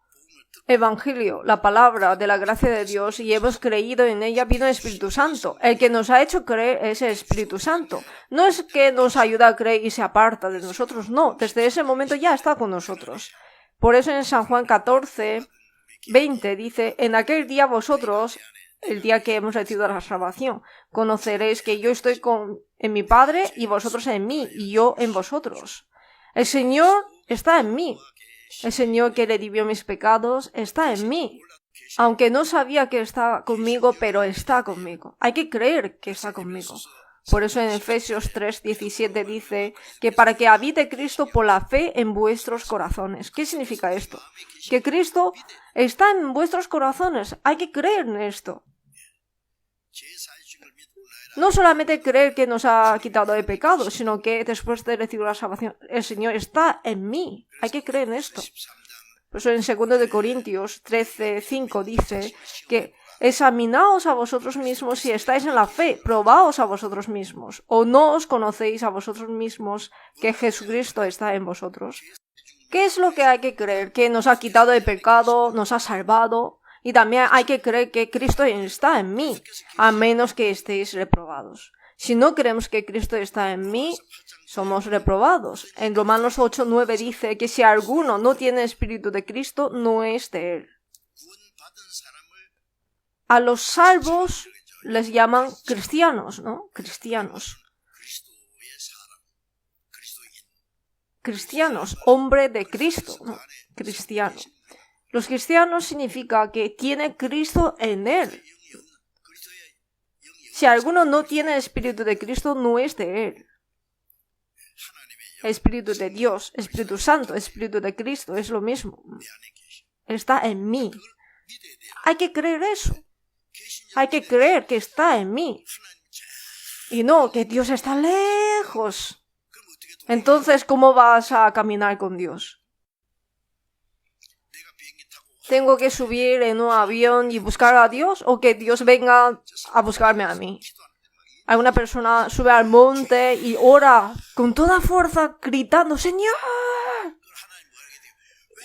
Evangelio, la palabra de la gracia de Dios, y hemos creído en ella, vino el Espíritu Santo. El que nos ha hecho creer es el Espíritu Santo. No es que nos ayuda a creer y se aparta de nosotros, no. Desde ese momento ya está con nosotros. Por eso en San Juan 14:20 dice, en aquel día vosotros, el día que hemos recibido la salvación, conoceréis que yo estoy en mi Padre y vosotros en mí y yo en vosotros. El Señor está en mí. El Señor que redimió mis pecados está en mí. Aunque no sabía que estaba conmigo, pero está conmigo. Hay que creer que está conmigo. Por eso en Efesios 3:17 dice que para que habite Cristo por la fe en vuestros corazones. ¿Qué significa esto? Que Cristo está en vuestros corazones. Hay que creer en esto. No solamente creer que nos ha quitado el pecado, sino que después de recibir la salvación, el Señor está en mí. Hay que creer en esto. Por eso en 2 Corintios 13:5 dice que examinaos a vosotros mismos si estáis en la fe, probaos a vosotros mismos, o no os conocéis a vosotros mismos que Jesucristo está en vosotros. ¿Qué es lo que hay que creer? Que nos ha quitado el pecado, nos ha salvado. Y también hay que creer que Cristo está en mí, a menos que estéis reprobados. Si no creemos que Cristo está en mí, somos reprobados. En Romanos 8:9 dice que si alguno no tiene espíritu de Cristo, no es de él. A los salvos les llaman cristianos, ¿no? Cristianos. Cristianos, hombre de Cristo, ¿no? Cristiano. Los cristianos significa que tiene Cristo en él. Si alguno no tiene espíritu de Cristo, no es de él. Espíritu de Dios, Espíritu Santo, Espíritu de Cristo, es lo mismo. Está en mí. Hay que creer eso. Hay que creer que está en mí. Y no, que Dios está lejos. Entonces, ¿cómo vas a caminar con Dios? ¿Tengo que subir en un avión y buscar a Dios o que Dios venga a buscarme a mí? Alguna persona sube al monte y ora con toda fuerza gritando, ¡Señor!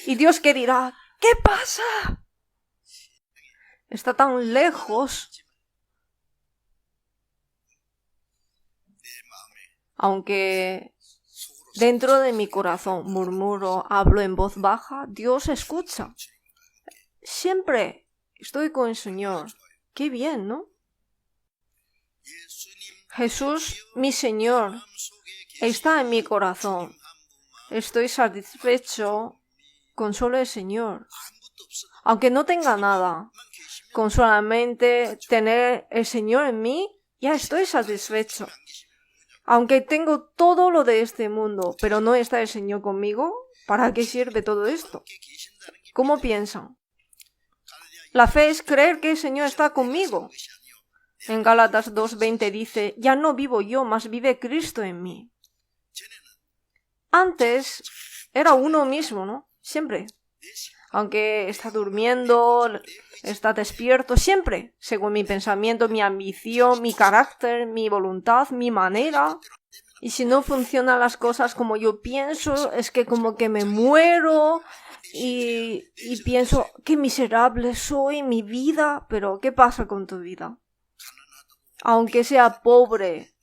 Y Dios, ¿qué dirá? ¿Qué pasa? Está tan lejos. Aunque dentro de mi corazón murmuro, hablo en voz baja, Dios escucha. Siempre estoy con el Señor. Qué bien, ¿no? Jesús, mi Señor, está en mi corazón. Estoy satisfecho con solo el Señor. Aunque no tenga nada, con solamente tener el Señor en mí, ya estoy satisfecho. Aunque tengo todo lo de este mundo, pero no está el Señor conmigo, ¿para qué sirve todo esto? ¿Cómo piensan? La fe es creer que el Señor está conmigo. En Gálatas 2:20 dice, ya no vivo yo, mas vive Cristo en mí. Antes era uno mismo, ¿no? Siempre. Aunque está durmiendo, está despierto, siempre, según mi pensamiento, mi ambición, mi carácter, mi voluntad, mi manera. Y si no funcionan las cosas como yo pienso, es que como que me muero y pienso, qué miserable soy, mi vida. Pero, ¿qué pasa con tu vida? Aunque sea pobre,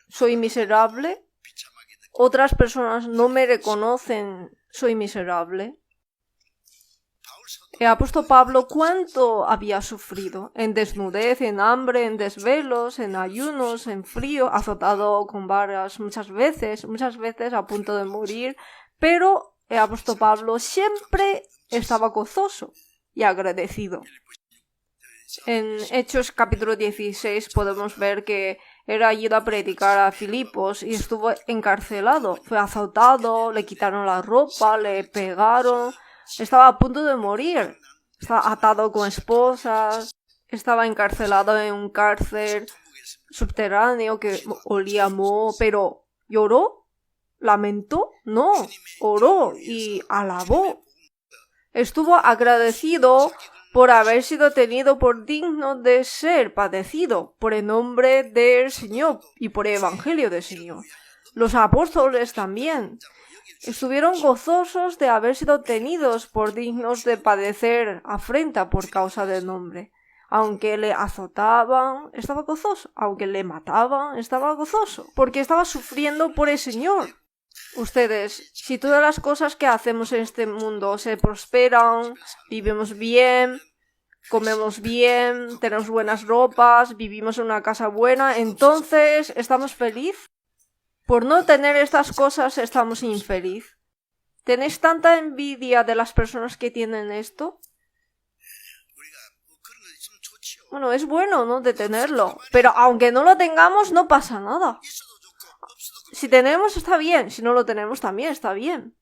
soy miserable. Otras personas no me reconocen, soy miserable. El apóstol Pablo, ¿cuánto había sufrido? En desnudez, en hambre, en desvelos, en ayunos, en frío, azotado con varas muchas veces a punto de morir. Pero el apóstol Pablo siempre estaba gozoso y agradecido. En Hechos capítulo 16 podemos ver que era ido a predicar a Filipos y estuvo encarcelado. Fue azotado, le quitaron la ropa, le pegaron. Estaba a punto de morir. Estaba atado con esposas. Estaba encarcelado en un cárcel subterráneo que olía a moho. Pero ¿lloró? ¿Lamentó? No. Oró y alabó. Estuvo agradecido por haber sido tenido por digno de ser padecido por el nombre del Señor y por el Evangelio del Señor. Los apóstoles también estuvieron gozosos de haber sido tenidos por dignos de padecer afrenta por causa del nombre. Aunque le azotaban, estaba gozoso. Aunque le mataban, estaba gozoso. Porque estaba sufriendo por el Señor. Ustedes, si todas las cosas que hacemos en este mundo se prosperan, vivimos bien, comemos bien, tenemos buenas ropas, vivimos en una casa buena, entonces ¿estamos felices? Por no tener estas cosas estamos infelices. ¿Tenéis tanta envidia de las personas que tienen esto? Bueno, es bueno, ¿no?, de tenerlo, pero aunque no lo tengamos no pasa nada. Si tenemos está bien, si no lo tenemos también está bien.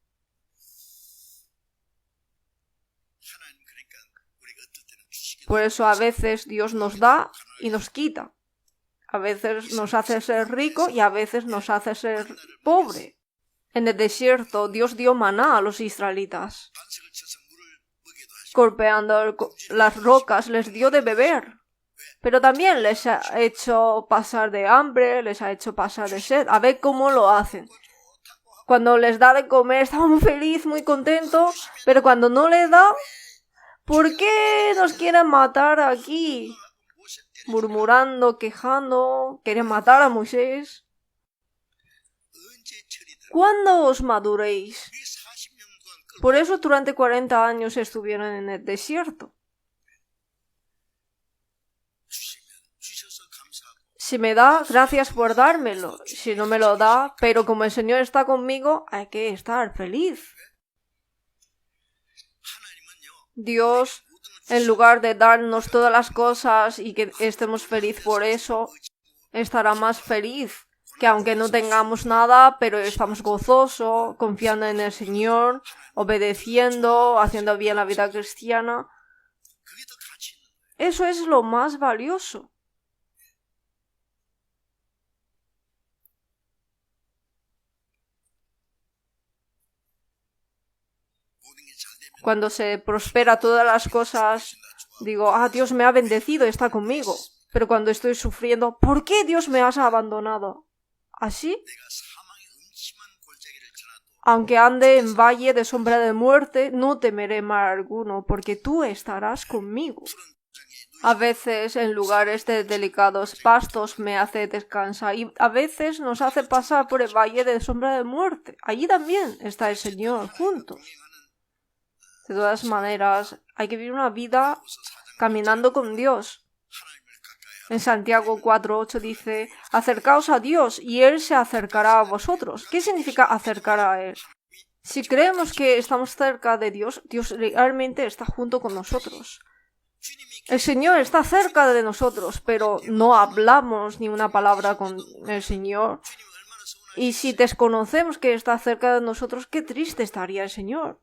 Por eso a veces Dios nos da y nos quita. A veces nos hace ser rico y a veces nos hace ser pobre. En el desierto Dios dio maná a los israelitas. Golpeando las rocas les dio de beber. Pero también les ha hecho pasar de hambre, les ha hecho pasar de sed. A ver cómo lo hacen. Cuando les da de comer están muy felices, muy contentos. Pero cuando no les da, ¿por qué nos quieren matar aquí? murmurando, quejando, querían matar a Moisés. ¿Cuándo os maduréis? Por eso durante 40 años estuvieron en el desierto. Si me da, gracias por dármelo. Si no me lo da, pero como el Señor está conmigo, hay que estar feliz. Dios, en lugar de darnos todas las cosas y que estemos felices por eso, estará más feliz que aunque no tengamos nada, pero estamos gozosos, confiando en el Señor, obedeciendo, haciendo bien la vida cristiana. Eso es lo más valioso. Cuando se prospera todas las cosas, digo, Dios me ha bendecido, está conmigo. Pero cuando estoy sufriendo, ¿por qué Dios me has abandonado? ¿Así? Aunque ande en valle de sombra de muerte, no temeré mal alguno, porque tú estarás conmigo. A veces en lugares de delicados pastos me hace descansar y a veces nos hace pasar por el valle de sombra de muerte. Allí también está el Señor juntos. De todas maneras, hay que vivir una vida caminando con Dios. En Santiago 4:8 dice, acercaos a Dios y Él se acercará a vosotros. ¿Qué significa acercar a Él? Si creemos que estamos cerca de Dios, Dios realmente está junto con nosotros. El Señor está cerca de nosotros, pero no hablamos ni una palabra con el Señor. Y si desconocemos que está cerca de nosotros, qué triste estaría el Señor.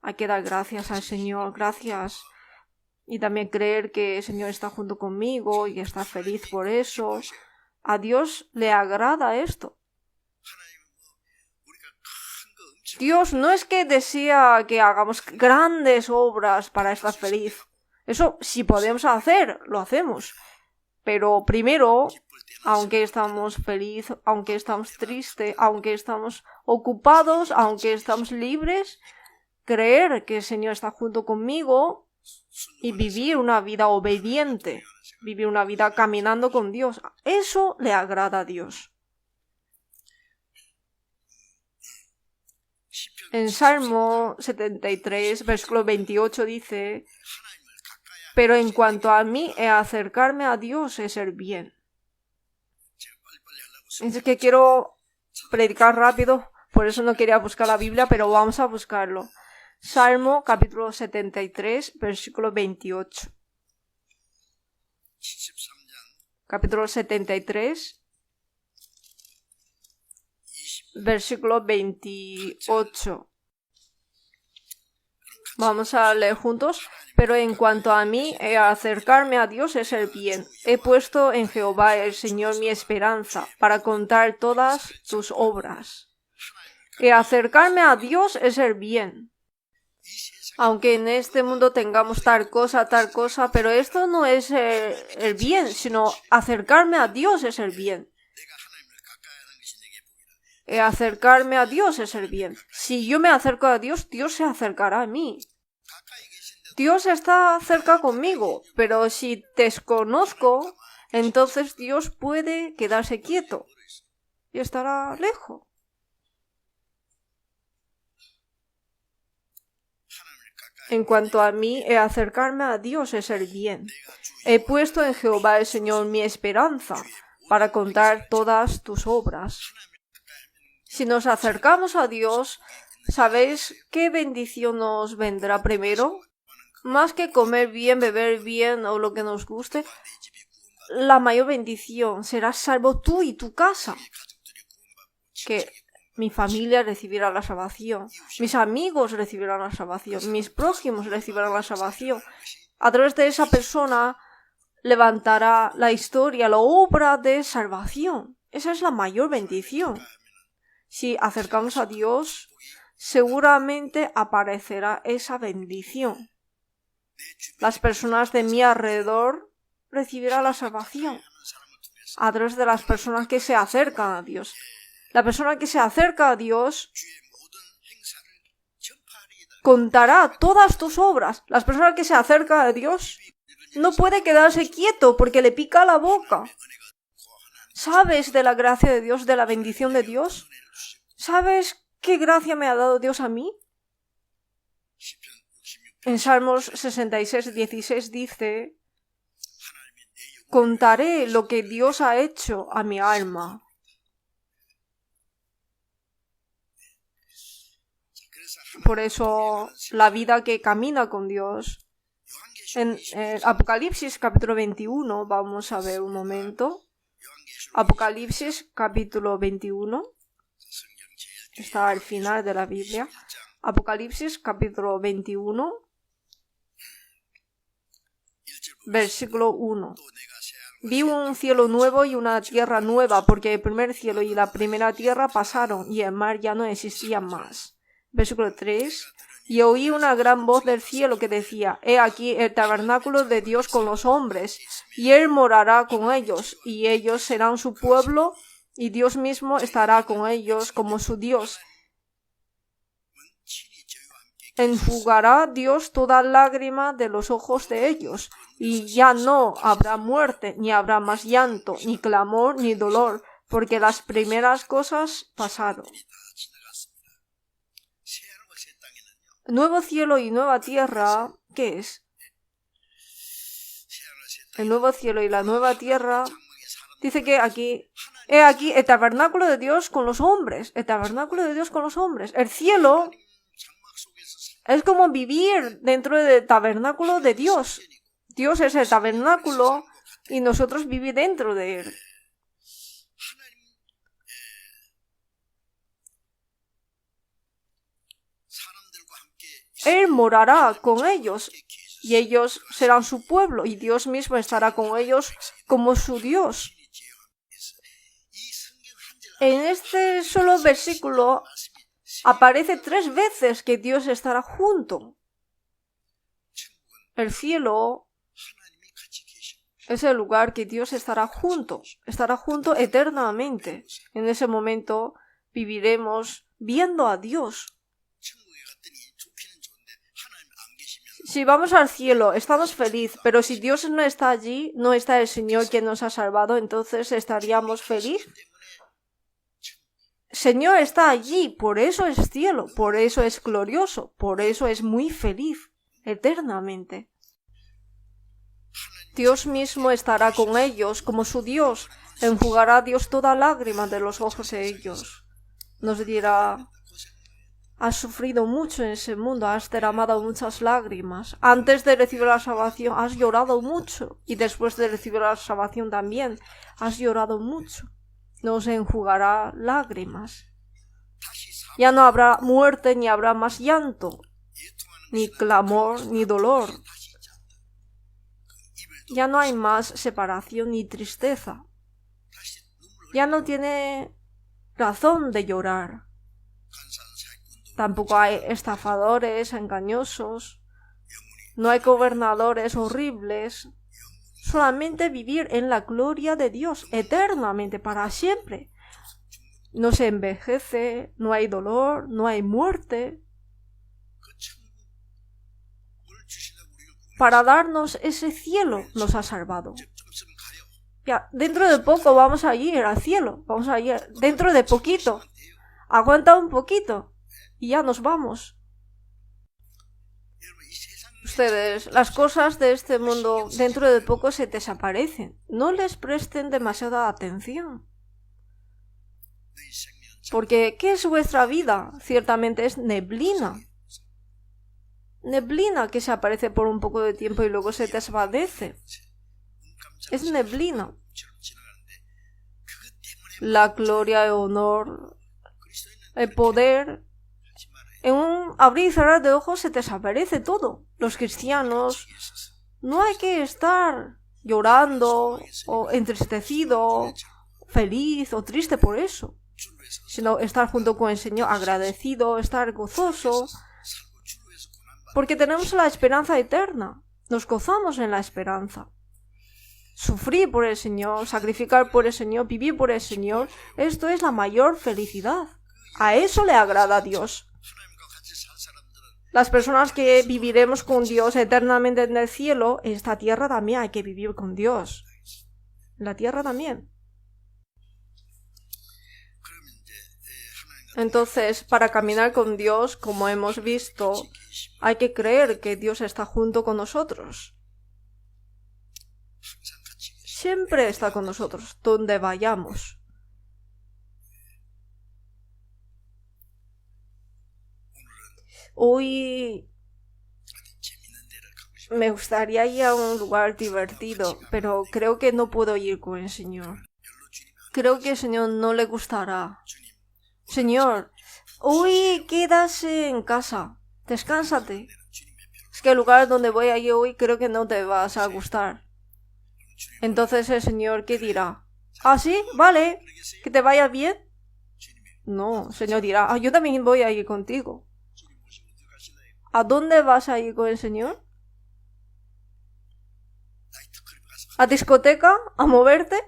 Hay que dar gracias al Señor, gracias. Y también creer que el Señor está junto conmigo y está feliz por eso. A Dios le agrada esto. Dios no es que desea que hagamos grandes obras para estar feliz. Eso, si podemos hacer, lo hacemos. Pero primero, aunque estamos felices, aunque estamos tristes, aunque estamos ocupados, aunque estamos libres, creer que el Señor está junto conmigo y vivir una vida obediente, vivir una vida caminando con Dios. Eso le agrada a Dios. En Salmo 73, versículo 28 dice, pero en cuanto a mí, acercarme a Dios es el bien. Es que quiero predicar rápido, por eso no quería buscar la Biblia, pero vamos a buscarlo. Salmo capítulo 73, versículo 28. Capítulo 73, versículo 28. Vamos a leer juntos. Pero en cuanto a mí, acercarme a Dios es el bien. He puesto en Jehová el Señor mi esperanza, para contar todas tus obras. Acercarme a Dios es el bien. Aunque en este mundo tengamos tal cosa, pero esto no es el bien, sino acercarme a Dios es el bien. Acercarme a Dios es el bien. Si yo me acerco a Dios, Dios se acercará a mí. Dios está cerca conmigo, pero si desconozco, entonces Dios puede quedarse quieto y estará lejos. En cuanto a mí, acercarme a Dios es el bien. He puesto en Jehová el Señor mi esperanza, para contar todas tus obras. Si nos acercamos a Dios, ¿sabéis qué bendición nos vendrá primero? Más que comer bien, beber bien o lo que nos guste, la mayor bendición será salvo tú y tu casa. Que mi familia recibirá la salvación, mis amigos recibirán la salvación, mis prójimos recibirán la salvación. A través de esa persona levantará la historia, la obra de salvación. Esa es la mayor bendición. Si acercamos a Dios, seguramente aparecerá esa bendición. Las personas de mi alrededor recibirán la salvación a través de las personas que se acercan a Dios. La persona que se acerca a Dios contará todas tus obras. Las personas que se acercan a Dios no puede quedarse quieto porque le pica la boca. ¿Sabes de la gracia de Dios, de la bendición de Dios? ¿Sabes qué gracia me ha dado Dios a mí? En Salmos 66, 16 dice: contaré lo que Dios ha hecho a mi alma. Por eso, la vida que camina con Dios. En Apocalipsis capítulo 21, vamos a ver un momento. Apocalipsis capítulo 21. Está al final de la Biblia. Apocalipsis capítulo 21. Versículo 1. Vi un cielo nuevo y una tierra nueva, porque el primer cielo y la primera tierra pasaron, y el mar ya no existía más. Versículo 3. Y oí una gran voz del cielo que decía: He aquí el tabernáculo de Dios con los hombres, y Él morará con ellos, y ellos serán su pueblo, y Dios mismo estará con ellos como su Dios. Enjugará Dios toda lágrima de los ojos de ellos, y ya no habrá muerte, ni habrá más llanto, ni clamor, ni dolor, porque las primeras cosas pasaron. Nuevo cielo y nueva tierra, ¿qué es? El nuevo cielo y la nueva tierra, dice que aquí, he aquí el tabernáculo de Dios con los hombres, el tabernáculo de Dios con los hombres. El cielo es como vivir dentro del tabernáculo de Dios. Dios es el tabernáculo y nosotros vivimos dentro de él. Él morará con ellos y ellos serán su pueblo y Dios mismo estará con ellos como su Dios. En este solo versículo aparece 3 veces que Dios estará junto. El cielo es el lugar que Dios estará junto eternamente. En ese momento viviremos viendo a Dios. Si vamos al cielo, estamos felices, pero si Dios no está allí, no está el Señor quien nos ha salvado, entonces ¿estaríamos felices? Señor está allí, por eso es cielo, por eso es glorioso, por eso es muy feliz, eternamente. Dios mismo estará con ellos como su Dios, enjugará Dios toda lágrima de los ojos de ellos. Nos dirá: has sufrido mucho en ese mundo, has derramado muchas lágrimas. Antes de recibir la salvación has llorado mucho y después de recibir la salvación también has llorado mucho. Nos enjugará lágrimas. Ya no habrá muerte, ni habrá más llanto, ni clamor, ni dolor. Ya no hay más separación ni tristeza. Ya no tiene razón de llorar. Tampoco hay estafadores engañosos. No hay gobernadores horribles. Solamente vivir en la gloria de Dios eternamente, para siempre. No se envejece, no hay dolor, no hay muerte. Para darnos ese cielo nos ha salvado. Ya, dentro de poco vamos a ir al cielo. Vamos a ir dentro de poquito. Aguanta un poquito y ya nos vamos. Ustedes, las cosas de este mundo dentro de poco se desaparecen. No les presten demasiada atención. Porque, ¿qué es vuestra vida? Ciertamente es neblina. Neblina que se aparece por un poco de tiempo y luego se desvanece. Es neblina. La gloria, el honor, el poder, en un abrir y cerrar de ojos se desaparece todo. Los cristianos no hay que estar llorando o entristecido, feliz o triste por eso, sino estar junto con el Señor agradecido, estar gozoso, porque tenemos la esperanza eterna. Nos gozamos en la esperanza. Sufrir por el Señor, sacrificar por el Señor, vivir por el Señor, esto es la mayor felicidad. A eso le agrada a Dios. Las personas que viviremos con Dios eternamente en el cielo, en esta tierra también hay que vivir con Dios. En la tierra también. Entonces, para caminar con Dios, como hemos visto, hay que creer que Dios está junto con nosotros. Siempre está con nosotros, donde vayamos. Hoy me gustaría ir a un lugar divertido, pero creo que no puedo ir con el Señor. Creo que al Señor no le gustará. Señor, hoy quédase en casa, descánsate. Es que el lugar donde voy a ir hoy creo que no te vas a gustar. Entonces el Señor, ¿qué dirá? ¿Ah, sí? Vale, que te vaya bien. No, el Señor dirá, yo también voy a ir contigo. ¿A dónde vas a ir con el Señor? ¿A discoteca? ¿A moverte?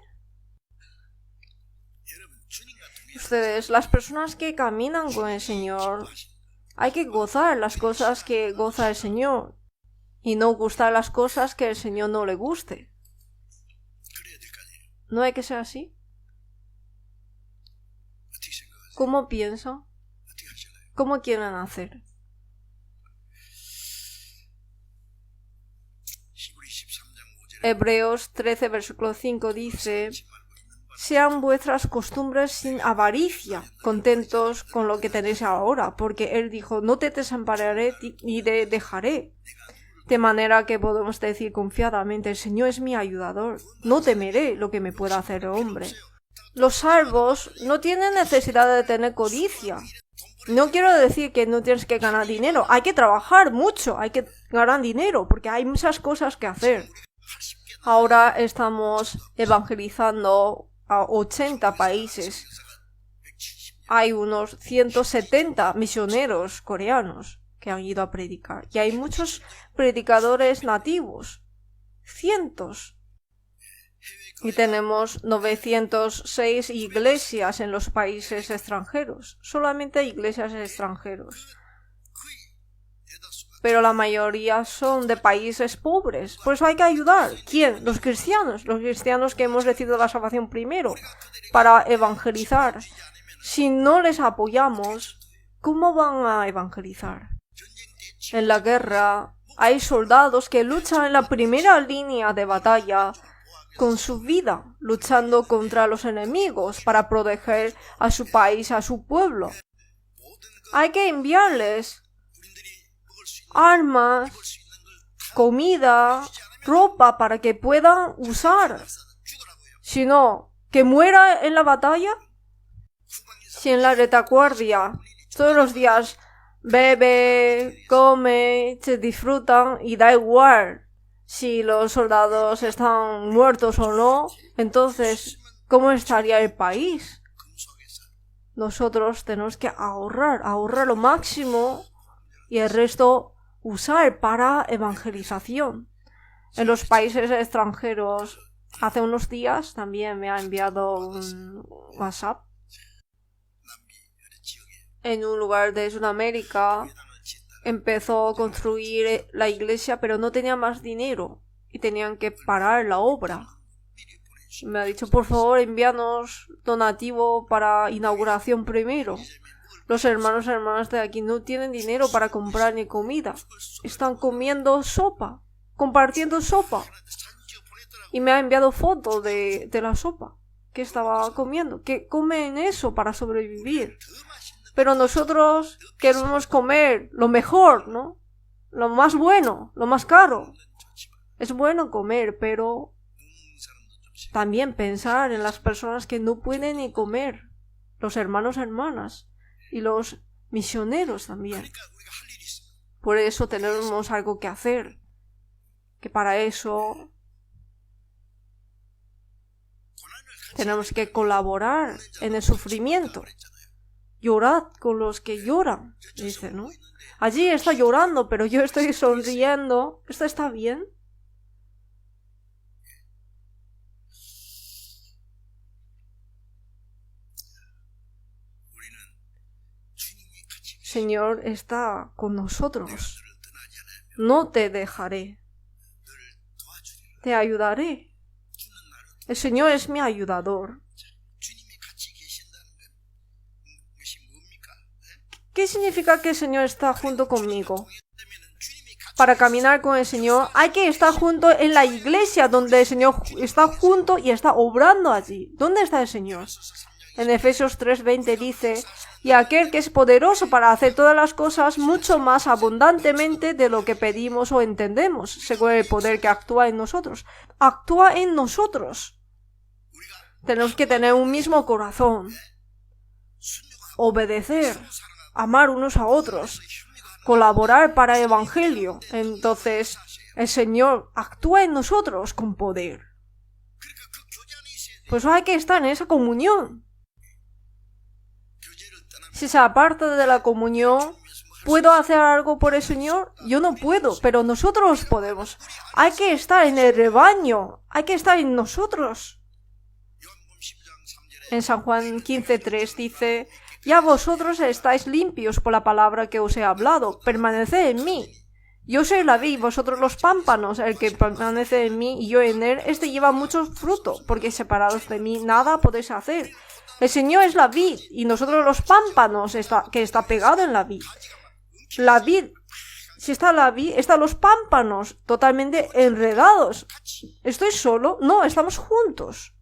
Ustedes, las personas que caminan con el Señor, hay que gozar las cosas que goza el Señor y no gustar las cosas que el Señor no le guste. ¿No hay que ser así? ¿Cómo piensan? ¿Cómo quieren hacer? Hebreos 13, versículo 5 dice: sean vuestras costumbres sin avaricia, contentos con lo que tenéis ahora, porque Él dijo, no te desampararé ni te dejaré. De manera que podemos decir confiadamente, el Señor es mi ayudador, no temeré lo que me pueda hacer el hombre. Los salvos no tienen necesidad de tener codicia. No quiero decir que no tienes que ganar dinero, hay que trabajar mucho, hay que ganar dinero, porque hay muchas cosas que hacer. Ahora estamos evangelizando a 80 países. Hay unos 170 misioneros coreanos que han ido a predicar. Y hay muchos predicadores nativos. Cientos. Y tenemos 906 iglesias en los países extranjeros. Solamente iglesias extranjeros. Pero la mayoría son de países pobres. Por eso hay que ayudar. ¿Quién? Los cristianos. Los cristianos que hemos recibido la salvación primero para evangelizar. Si no les apoyamos, ¿cómo van a evangelizar? En la guerra hay soldados que luchan en la primera línea de batalla con su vida, luchando contra los enemigos para proteger a su país, a su pueblo. Hay que enviarles armas, comida, ropa para que puedan usar. Si no, que muera en la batalla. Si en la retaguardia todos los días bebe, come, se disfrutan y da igual si los soldados están muertos o no, entonces, ¿cómo estaría el país? Nosotros tenemos que ahorrar lo máximo y el resto usar para evangelización. En los países extranjeros, hace unos días también me ha enviado un WhatsApp. En un lugar de Sudamérica empezó a construir la iglesia, pero no tenía más dinero y tenían que parar la obra. Me ha dicho, por favor, envíanos donativo para inauguración primero. Los hermanos y hermanas de aquí no tienen dinero para comprar ni comida. Están comiendo sopa, compartiendo sopa. Y me ha enviado fotos de la sopa que estaba comiendo. Que comen eso para sobrevivir. Pero nosotros queremos comer lo mejor, ¿no? Lo más bueno, lo más caro. Es bueno comer, pero también pensar en las personas que no pueden ni comer. Los hermanos y hermanas. Y los misioneros también. Por eso tenemos algo que hacer. Que para eso tenemos que colaborar en el sufrimiento. Llorad con los que lloran, dice, ¿no? Allí está llorando, pero yo estoy sonriendo. ¿Esto está bien? Señor está con nosotros. No te dejaré. Te ayudaré. El Señor es mi ayudador. ¿Qué significa que el Señor está junto conmigo? Para caminar con el Señor hay que estar junto en la iglesia donde el Señor está junto y está obrando allí. ¿Dónde está el Señor? En Efesios 3:20 dice: y aquel que es poderoso para hacer todas las cosas mucho más abundantemente de lo que pedimos o entendemos, según el poder que actúa en nosotros. Actúa en nosotros. Tenemos que tener un mismo corazón, obedecer, amar unos a otros, colaborar para el Evangelio. Entonces, el Señor actúa en nosotros con poder. Pues hay que estar en esa comunión. Si se aparta de la comunión, ¿puedo hacer algo por el Señor? Yo no puedo, pero nosotros podemos. Hay que estar en el rebaño, hay que estar en nosotros. En San Juan 15:3 dice: ya vosotros estáis limpios por la palabra que os he hablado, permaneced en mí. Yo soy la vid, vosotros los pámpanos. El que permanece en mí y yo en él, este lleva mucho fruto, porque separados de mí nada podéis hacer. El Señor es la vid y nosotros los pámpanos que está pegado en la vid. La vid, si está la vid, están los pámpanos totalmente enredados. ¿Estoy solo? No, estamos juntos.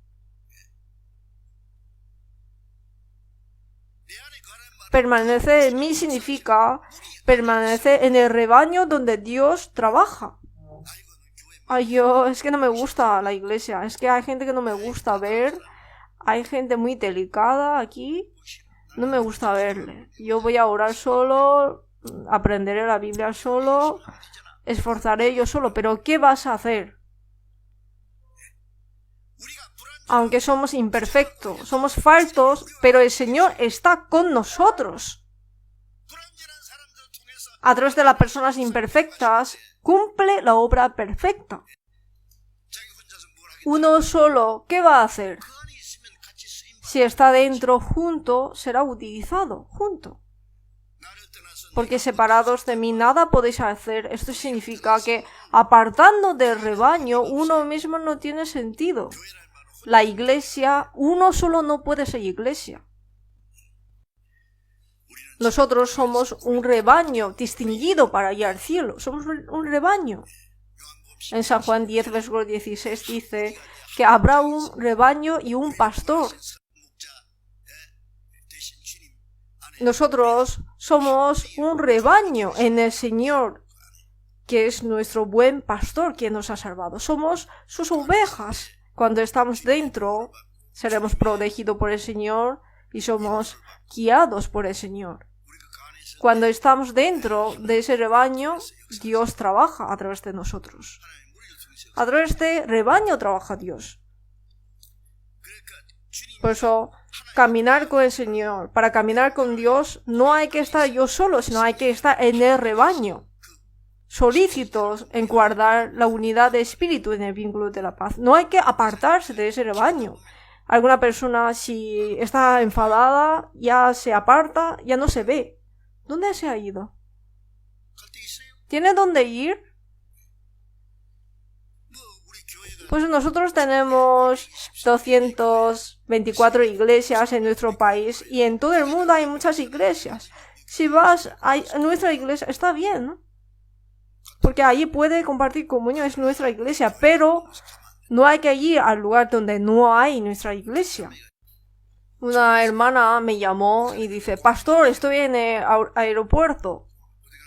Permanecer en mí significa permanecer en el rebaño donde Dios trabaja. Ay, es que no me gusta la iglesia. Es que hay gente que no me gusta ver. Hay gente muy delicada aquí. No me gusta verle. Yo voy a orar solo, aprenderé la Biblia solo, esforzaré yo solo. Pero ¿qué vas a hacer? Aunque somos imperfectos, somos faltos, pero el Señor está con nosotros. A través de las personas imperfectas, cumple la obra perfecta. Uno solo, ¿qué va a hacer? Si está dentro junto, será utilizado junto. Porque separados de mí nada podéis hacer. Esto significa que apartando del rebaño, uno mismo no tiene sentido. La iglesia, uno solo no puede ser iglesia. Nosotros somos un rebaño distinguido para ir al cielo. Somos un rebaño. En San Juan 10, versículo 16 dice que habrá un rebaño y un pastor. Nosotros somos un rebaño en el Señor, que es nuestro buen pastor, quien nos ha salvado. Somos sus ovejas. Cuando estamos dentro, seremos protegidos por el Señor y somos guiados por el Señor. Cuando estamos dentro de ese rebaño, Dios trabaja a través de nosotros. A través de este rebaño trabaja Dios. Por eso, caminar con el Señor, para caminar con Dios, no hay que estar yo solo, sino hay que estar en el rebaño, solícitos en guardar la unidad de espíritu en el vínculo de la paz. No hay que apartarse de ese rebaño. Alguna persona, si está enfadada, ya se aparta, ya no se ve. ¿Dónde se ha ido? ¿Tiene dónde ir? Pues nosotros tenemos 224 iglesias en nuestro país y en todo el mundo hay muchas iglesias. Si vas a nuestra iglesia, está bien, ¿no? Porque allí puede compartir comunión, es nuestra iglesia, pero no hay que ir al lugar donde no hay nuestra iglesia. Una hermana me llamó y dice: pastor, estoy en el aeropuerto.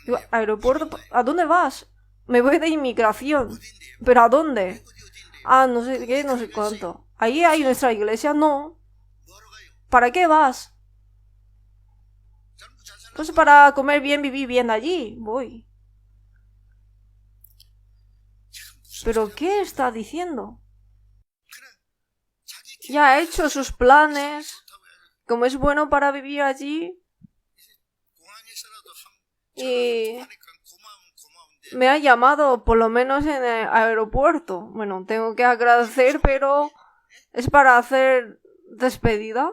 Digo, ¿aeropuerto? ¿A dónde vas? Me voy de inmigración. ¿Pero a dónde? Ah, no sé qué, no sé cuánto. ¿Allí hay nuestra iglesia? No. ¿Para qué vas? Pues para comer bien, vivir bien allí. Voy. ¿Pero qué está diciendo? Ya ha hecho sus planes. Como es bueno para vivir allí. Y me ha llamado, por lo menos en el aeropuerto. Bueno, tengo que agradecer, pero es para hacer despedida.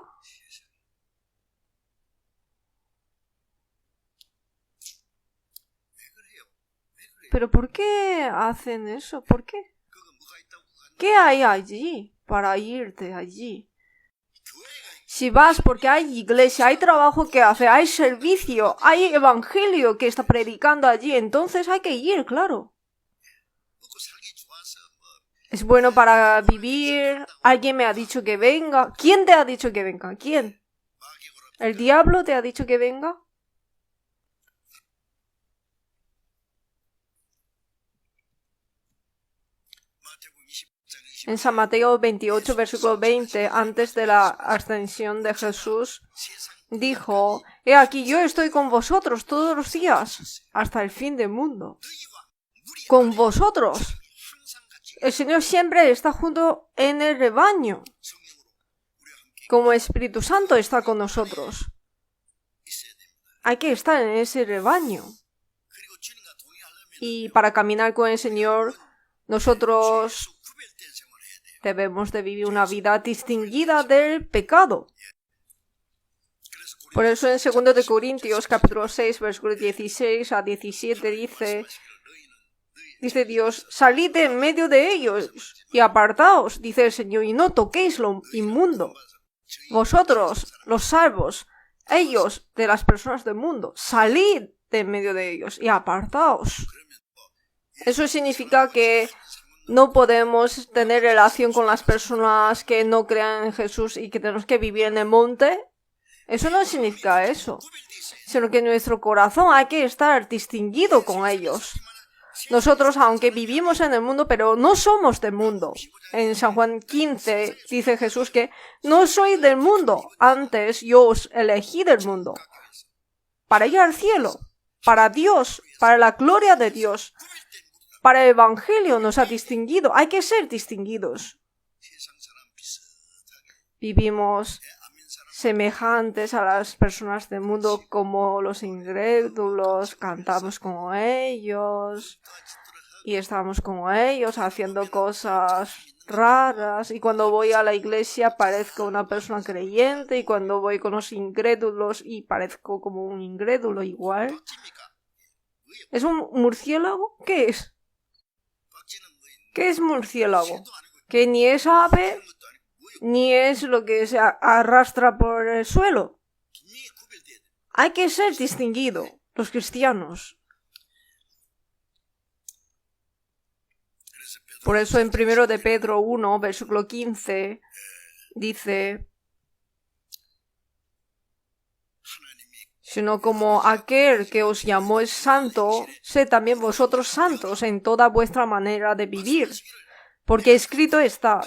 ¿Pero por qué hacen eso? ¿Por qué? ¿Qué hay allí para irte allí? Si vas porque hay iglesia, hay trabajo que hacer, hay servicio, hay evangelio que está predicando allí, entonces hay que ir, claro. Es bueno para vivir. Alguien me ha dicho que venga. ¿Quién te ha dicho que venga? ¿Quién? ¿El diablo te ha dicho que venga? En San Mateo 28, versículo 20, antes de la ascensión de Jesús, dijo: He aquí, yo estoy con vosotros todos los días, hasta el fin del mundo. Con vosotros. El Señor siempre está junto en el rebaño. Como Espíritu Santo está con nosotros. Hay que estar en ese rebaño. Y para caminar con el Señor, nosotros debemos de vivir una vida distinguida del pecado. Por eso en 2 de Corintios, capítulo 6, versículos 16 a 17 dice Dios: salid en medio de ellos y apartaos, dice el Señor, y no toquéis lo inmundo. Vosotros, los salvos, ellos de las personas del mundo, salid de en medio de ellos y apartaos. Eso significa que no podemos tener relación con las personas que no crean en Jesús y que tenemos que vivir en el monte. Eso no significa eso, sino que nuestro corazón hay que estar distinguido con ellos. Nosotros, aunque vivimos en el mundo, pero no somos del mundo. En San Juan 15 dice Jesús que no soy del mundo, antes yo os elegí del mundo, para ir al cielo, para Dios, para la gloria de Dios. Para el Evangelio nos ha distinguido. Hay que ser distinguidos. Vivimos semejantes a las personas del mundo como los incrédulos. Cantamos como ellos. Y estamos como ellos haciendo cosas raras. Y cuando voy a la iglesia parezco una persona creyente. Y cuando voy con los incrédulos y parezco como un incrédulo igual. ¿Es un murciélago? ¿Qué es? ¿Qué es murciélago? Que ni es ave, ni es lo que se arrastra por el suelo. Hay que ser distinguido, los cristianos. Por eso en 1 de Pedro 1, versículo 15, dice: sino como aquel que os llamó es santo, sed también vosotros santos en toda vuestra manera de vivir. Porque escrito está: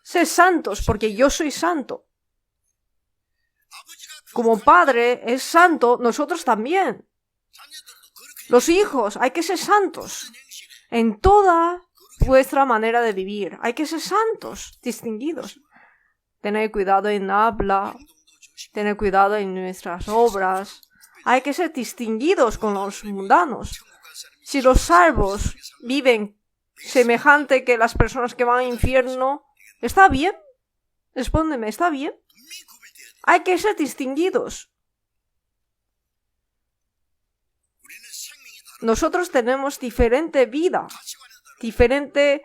sed santos, porque yo soy santo. Como Padre es santo, nosotros también. Los hijos, hay que ser santos en toda vuestra manera de vivir. Hay que ser santos, distinguidos. Tener cuidado en habla. Tener cuidado en nuestras obras. Hay que ser distinguidos con los mundanos. Si los salvos viven semejante que las personas que van al infierno, ¿está bien? Respóndeme, ¿está bien? Hay que ser distinguidos. Nosotros tenemos diferente vida, diferente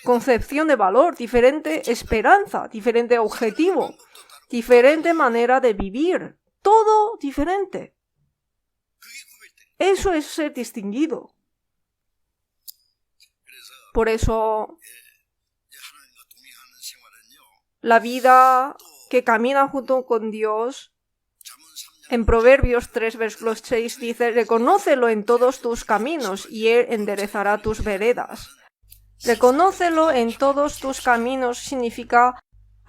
concepción de valor, diferente esperanza, diferente objetivo. Diferente manera de vivir. Todo diferente. Eso es ser distinguido. Por eso, la vida que camina junto con Dios, en Proverbios 3, versículo 6, dice: reconócelo en todos tus caminos y Él enderezará tus veredas. Reconócelo en todos tus caminos significa: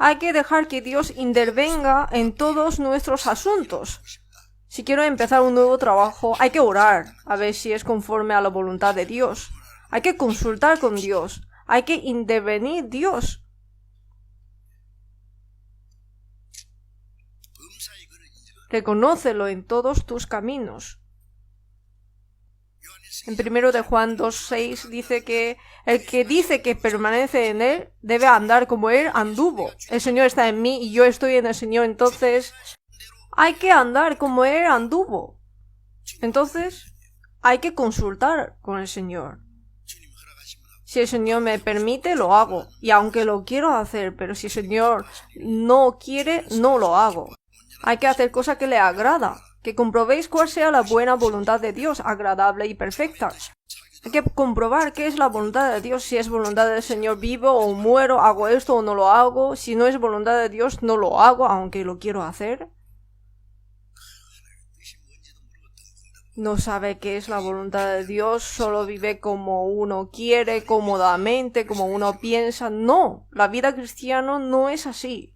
hay que dejar que Dios intervenga en todos nuestros asuntos. Si quiero empezar un nuevo trabajo, hay que orar, a ver si es conforme a la voluntad de Dios. Hay que consultar con Dios. Hay que intervenir Dios. Reconócelo en todos tus caminos. En 1 de Juan 2:6 dice que el que dice que permanece en Él debe andar como Él anduvo. El Señor está en mí y yo estoy en el Señor, entonces hay que andar como Él anduvo. Entonces hay que consultar con el Señor. Si el Señor me permite, lo hago. Y aunque lo quiero hacer, pero si el Señor no quiere, no lo hago. Hay que hacer cosas que le agrada. Que comprobéis cuál sea la buena voluntad de Dios, agradable y perfecta. Hay que comprobar qué es la voluntad de Dios. Si es voluntad del Señor, vivo o muero, hago esto o no lo hago. Si no es voluntad de Dios, no lo hago, aunque lo quiero hacer. No sabe qué es la voluntad de Dios, solo vive como uno quiere, cómodamente, como uno piensa. No, la vida cristiana no es así.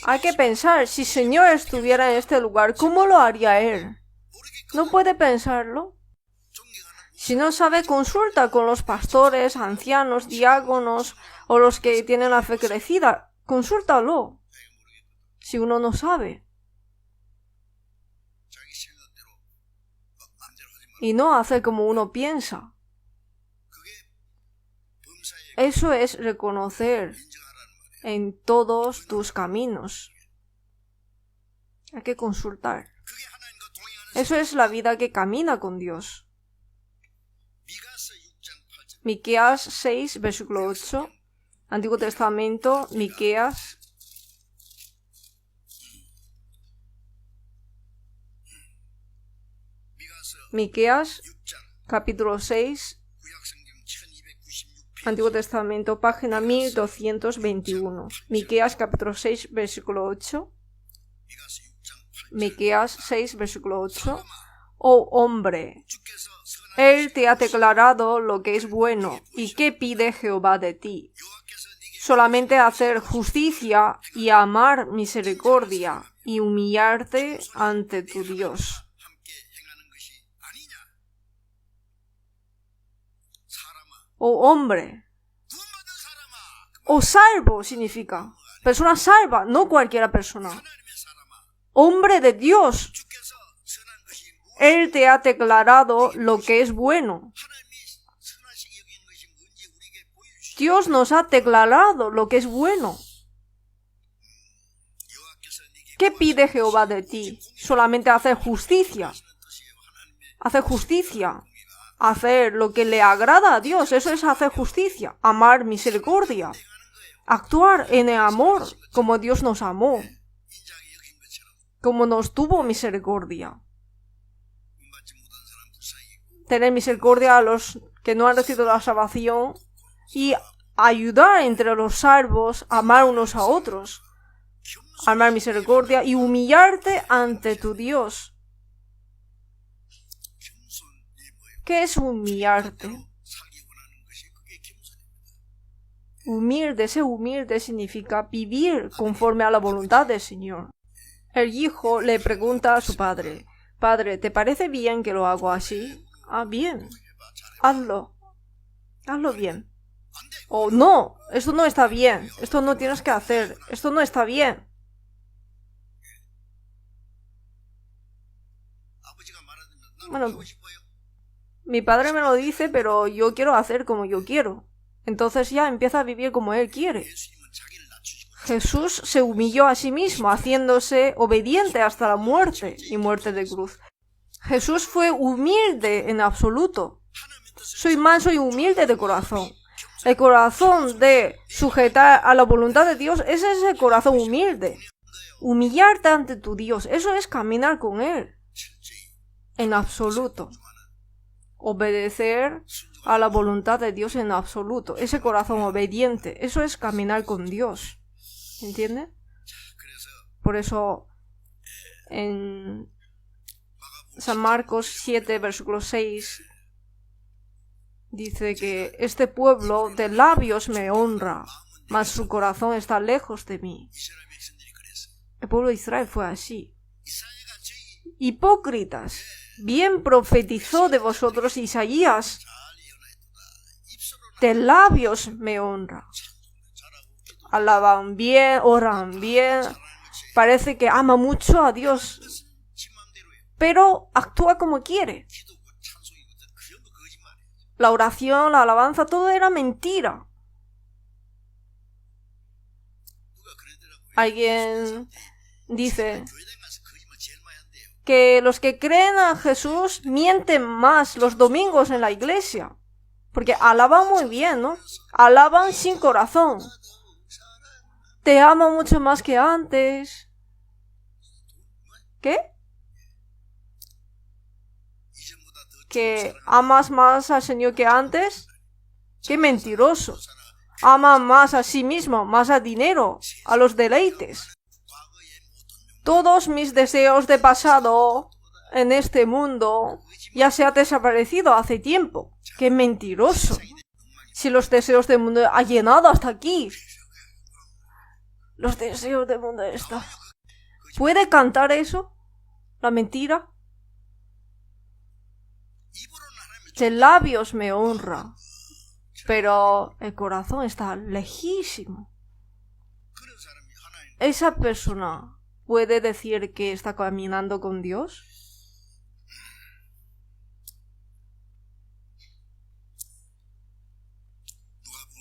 Hay que pensar, si el Señor estuviera en este lugar, ¿cómo lo haría Él? ¿No puede pensarlo? Si no sabe, consulta con los pastores, ancianos, diáconos o los que tienen la fe crecida. Consúltalo. Si uno no sabe. Y no hacer como uno piensa. Eso es reconocer en todos tus caminos. Hay que consultar. Eso es la vida que camina con Dios. Miqueas 6, versículo 8. Antiguo Testamento, Miqueas, capítulo 6, Antiguo Testamento, página 1221. Miqueas, capítulo 6, versículo 8. Miqueas 6, versículo 8. Oh hombre, Él te ha declarado lo que es bueno, ¿y qué pide Jehová de ti? Solamente hacer justicia y amar misericordia y humillarte ante tu Dios. Oh hombre, o salvo significa persona salva, no cualquiera persona. Hombre de Dios, Él te ha declarado lo que es bueno. Dios nos ha declarado lo que es bueno. ¿Qué pide Jehová de ti? Solamente hacer justicia. Hacer justicia. Hacer lo que le agrada a Dios. Eso es hacer justicia. Amar misericordia. Actuar en el amor como Dios nos amó. Como nos tuvo misericordia. Tener misericordia a los que no han recibido la salvación. Y ayudar entre los salvos, amar unos a otros, amar misericordia y humillarte ante tu Dios. ¿Qué es humillarte? Ser humilde significa vivir conforme a la voluntad del Señor. El hijo le pregunta a su padre, Padre, ¿te parece bien que lo hago así? Ah, bien, hazlo bien. O no, esto no está bien, esto no tienes que hacer, esto no está bien. Bueno, mi padre me lo dice, pero yo quiero hacer como yo quiero. Entonces ya empieza a vivir como él quiere. Jesús se humilló a sí mismo, haciéndose obediente hasta la muerte y muerte de cruz. Jesús fue humilde en absoluto. Soy manso y humilde de corazón. El corazón de sujetar a la voluntad de Dios, ese es el corazón humilde. Humillarte ante tu Dios, eso es caminar con Él. En absoluto. Obedecer a la voluntad de Dios en absoluto. Ese corazón obediente, eso es caminar con Dios. ¿Entiende? Por eso en San Marcos 7, versículo 6, dice que este pueblo de labios me honra, mas su corazón está lejos de mí. El pueblo de Israel fue así. Hipócritas, bien profetizó de vosotros Isaías, de labios me honra. Alaban bien, oran bien, parece que ama mucho a Dios, pero actúa como quiere. La oración, la alabanza, todo era mentira. Alguien dice que los que creen a Jesús mienten más los domingos en la iglesia. Porque alaban muy bien, ¿no? Alaban sin corazón. Te amo mucho más que antes. ¿Qué? ¿Que amas más al Señor que antes? ¡Qué mentiroso! Ama más a sí mismo, más al dinero, a los deleites. Todos mis deseos de pasado en este mundo ya se ha desaparecido hace tiempo. ¡Qué mentiroso! Si los deseos del mundo han llenado hasta aquí. Los deseos del mundo están. ¿Puede cantar eso? ¿La mentira? De labios me honra, pero el corazón está lejísimo. ¿Esa persona puede decir que está caminando con Dios?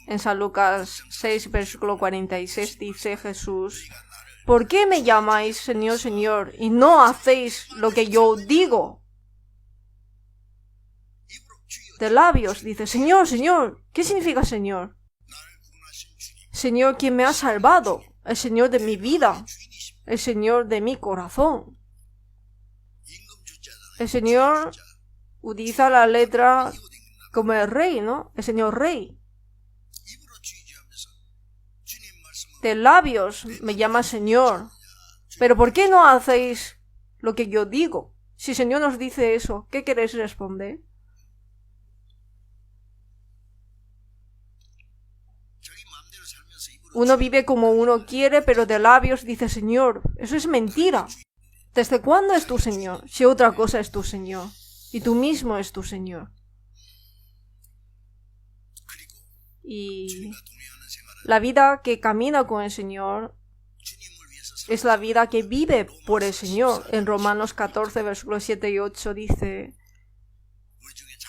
En San Lucas 6, versículo 46 dice Jesús: ¿por qué me llamáis Señor, Señor, y no hacéis lo que yo digo? De labios dice Señor, Señor. ¿Qué significa Señor? Señor, quien me ha salvado, el Señor de mi vida, el Señor de mi corazón. El Señor utiliza la letra como el rey, ¿no? El Señor rey. De labios me llama Señor. Pero ¿por qué no hacéis lo que yo digo? Si el Señor nos dice eso, ¿qué queréis responder? Uno vive como uno quiere, pero de labios dice Señor. Eso es mentira. ¿Desde cuándo es tu Señor? Si otra cosa es tu Señor. Y tú mismo es tu Señor. Y la vida que camina con el Señor es la vida que vive por el Señor. En Romanos 14, versículos 7 y 8 dice: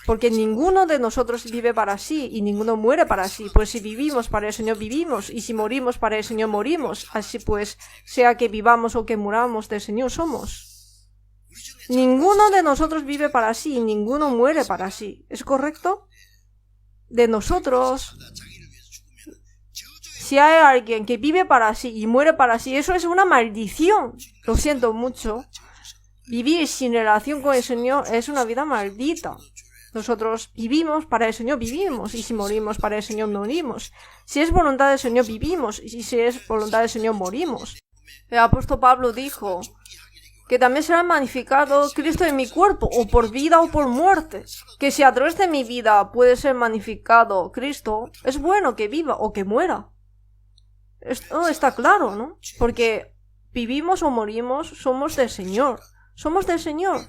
porque ninguno de nosotros vive para sí y ninguno muere para sí. Pues si vivimos para el Señor vivimos, y si morimos para el Señor morimos. Así pues, sea que vivamos o que muramos, del Señor somos. Ninguno de nosotros vive para sí y ninguno muere para sí. ¿Es correcto? De nosotros, si hay alguien que vive para sí y muere para sí, eso es una maldición. Lo siento mucho. Vivir sin relación con el Señor es una vida maldita. Nosotros vivimos para el Señor, vivimos, y si morimos para el Señor, morimos. Si es voluntad del Señor, vivimos, y si es voluntad del Señor, morimos. El apóstol Pablo dijo que también será magnificado Cristo en mi cuerpo, o por vida o por muerte. Que si a través de mi vida puede ser magnificado Cristo, es bueno que viva o que muera. Esto está claro, ¿no? Porque vivimos o morimos, somos del Señor. Somos del Señor.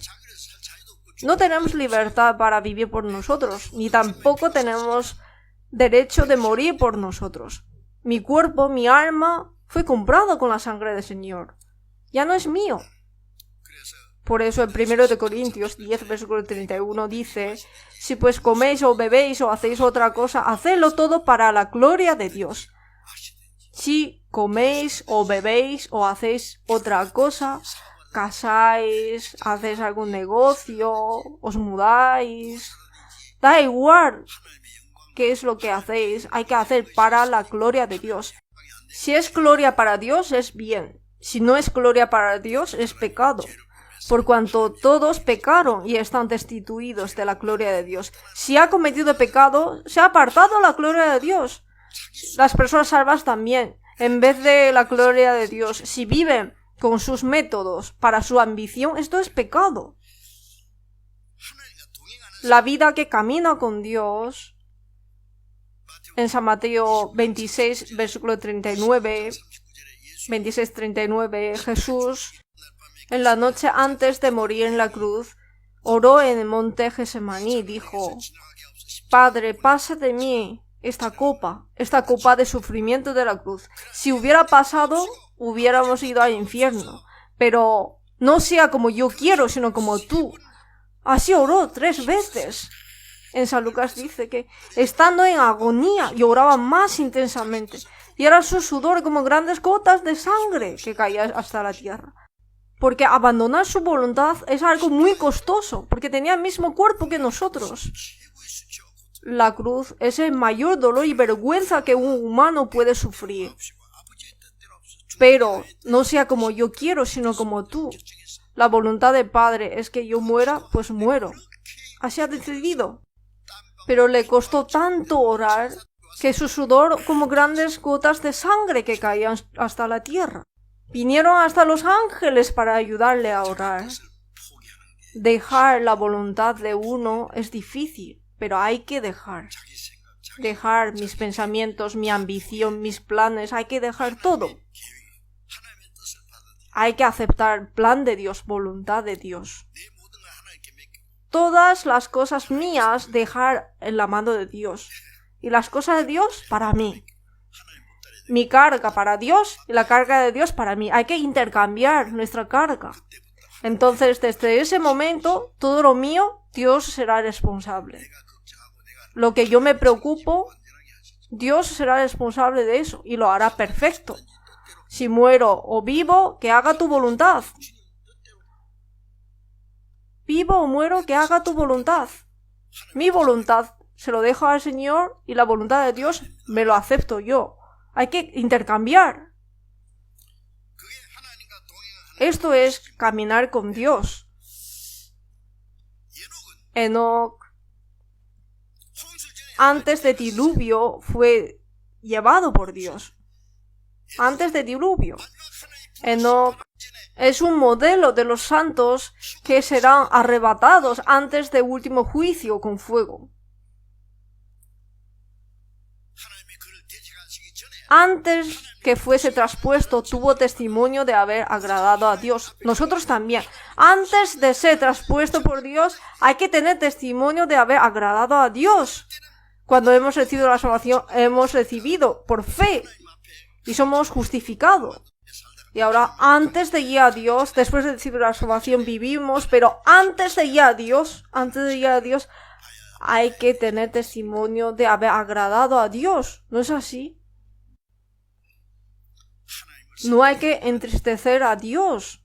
No tenemos libertad para vivir por nosotros, ni tampoco tenemos derecho de morir por nosotros. Mi cuerpo, mi alma, fue comprado con la sangre del Señor. Ya no es mío. Por eso en 1 de Corintios 10, versículo 31 dice: si pues coméis o bebéis o hacéis otra cosa, hacedlo todo para la gloria de Dios. Si coméis o bebéis o hacéis otra cosa, casáis, hacéis algún negocio, os mudáis, da igual qué es lo que hacéis, hay que hacer para la gloria de Dios. Si es gloria para Dios, es bien. Si no es gloria para Dios, es pecado. Por cuanto todos pecaron y están destituidos de la gloria de Dios. Si ha cometido pecado, se ha apartado la gloria de Dios. Las personas salvas también, en vez de la gloria de Dios, si viven con sus métodos para su ambición, esto es pecado. La vida que camina con Dios, en San Mateo 26, versículo 39, 26-39, Jesús, en la noche antes de morir en la cruz, oró en el monte Getsemaní y dijo: Padre, pasa de mí esta copa de sufrimiento de la cruz. Si hubiera pasado, hubiéramos ido al infierno, pero no sea como yo quiero, sino como tú. Así oró 3 veces. En San Lucas dice que, estando en agonía, lloraba más intensamente, y era su sudor como grandes gotas de sangre que caía hasta la tierra. porque abandonar su voluntad es algo muy costoso, porque tenía el mismo cuerpo que nosotros. La cruz es el mayor dolor y vergüenza que un humano puede sufrir. Pero no sea como yo quiero, sino como tú. La voluntad del Padre es que yo muera, pues muero. Así ha decidido. Pero le costó tanto orar que su sudor como grandes gotas de sangre que caían hasta la tierra. Vinieron hasta los ángeles para ayudarle a orar. Dejar la voluntad de uno es difícil, pero hay que dejar. Dejar mis pensamientos, mi ambición, mis planes, hay que dejar todo. Hay que aceptar plan de Dios, voluntad de Dios. Todas las cosas mías dejar en la mano de Dios. Y las cosas de Dios para mí. Mi carga para Dios y la carga de Dios para mí. Hay que intercambiar nuestra carga. Entonces, desde ese momento, todo lo mío, Dios será responsable. Lo que yo me preocupo, Dios será responsable de eso y lo hará perfecto. Si muero o vivo, que haga tu voluntad. Vivo o muero, que haga tu voluntad. Mi voluntad se lo dejo al Señor y la voluntad de Dios me lo acepto yo. Hay que intercambiar. Esto es caminar con Dios. Enoc, antes de diluvio, fue llevado por Dios. Antes de diluvio. Enoc es un modelo de los santos que serán arrebatados antes del último juicio con fuego. Antes que fuese traspuesto, tuvo testimonio de haber agradado a Dios. Nosotros también. Antes de ser traspuesto por Dios, hay que tener testimonio de haber agradado a Dios. Cuando hemos recibido la salvación, hemos recibido por fe y somos justificados. Y ahora, antes de ir a Dios, después de recibir la salvación, vivimos, pero antes de ir a Dios, hay que tener testimonio de haber agradado a Dios. ¿No es así? No hay que entristecer a Dios.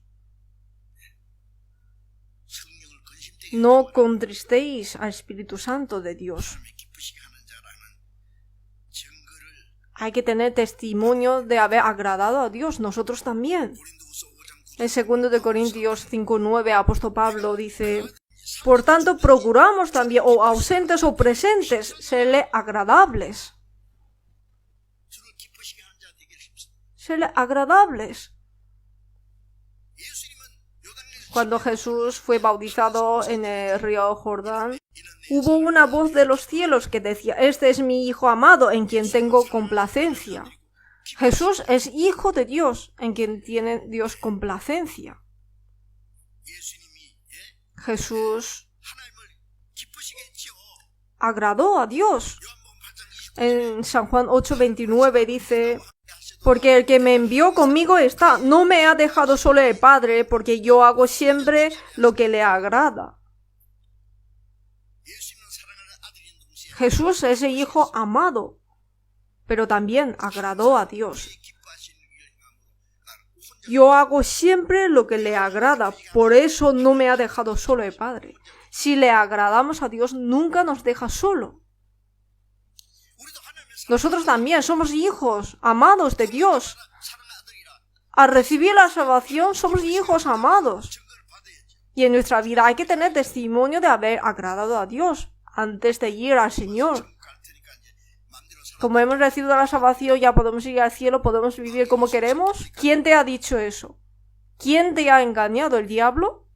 No contristéis al Espíritu Santo de Dios. Hay que tener testimonio de haber agradado a Dios. Nosotros también. En 2 Corintios 5:9, apóstol Pablo dice: por tanto, procuramos también, o ausentes o presentes, serle agradables. Serle agradables. Cuando Jesús fue bautizado en el río Jordán, hubo una voz de los cielos que decía: este es mi Hijo amado, en quien tengo complacencia. Jesús es Hijo de Dios, en quien tiene Dios complacencia. Jesús agradó a Dios. En San Juan 8:29 dice: porque el que me envió conmigo está, no me ha dejado solo el Padre, porque yo hago siempre lo que le agrada. Jesús es el Hijo amado, pero también agradó a Dios. Yo hago siempre lo que le agrada, por eso no me ha dejado solo el Padre. Si le agradamos a Dios, nunca nos deja solo. Nosotros también somos hijos amados de Dios. Al recibir la salvación, somos hijos amados. Y en nuestra vida hay que tener testimonio de haber agradado a Dios antes de ir al Señor. Como hemos recibido la salvación, ya podemos ir al cielo, podemos vivir como queremos. ¿Quién te ha dicho eso? ¿Quién te ha engañado? ¿El diablo?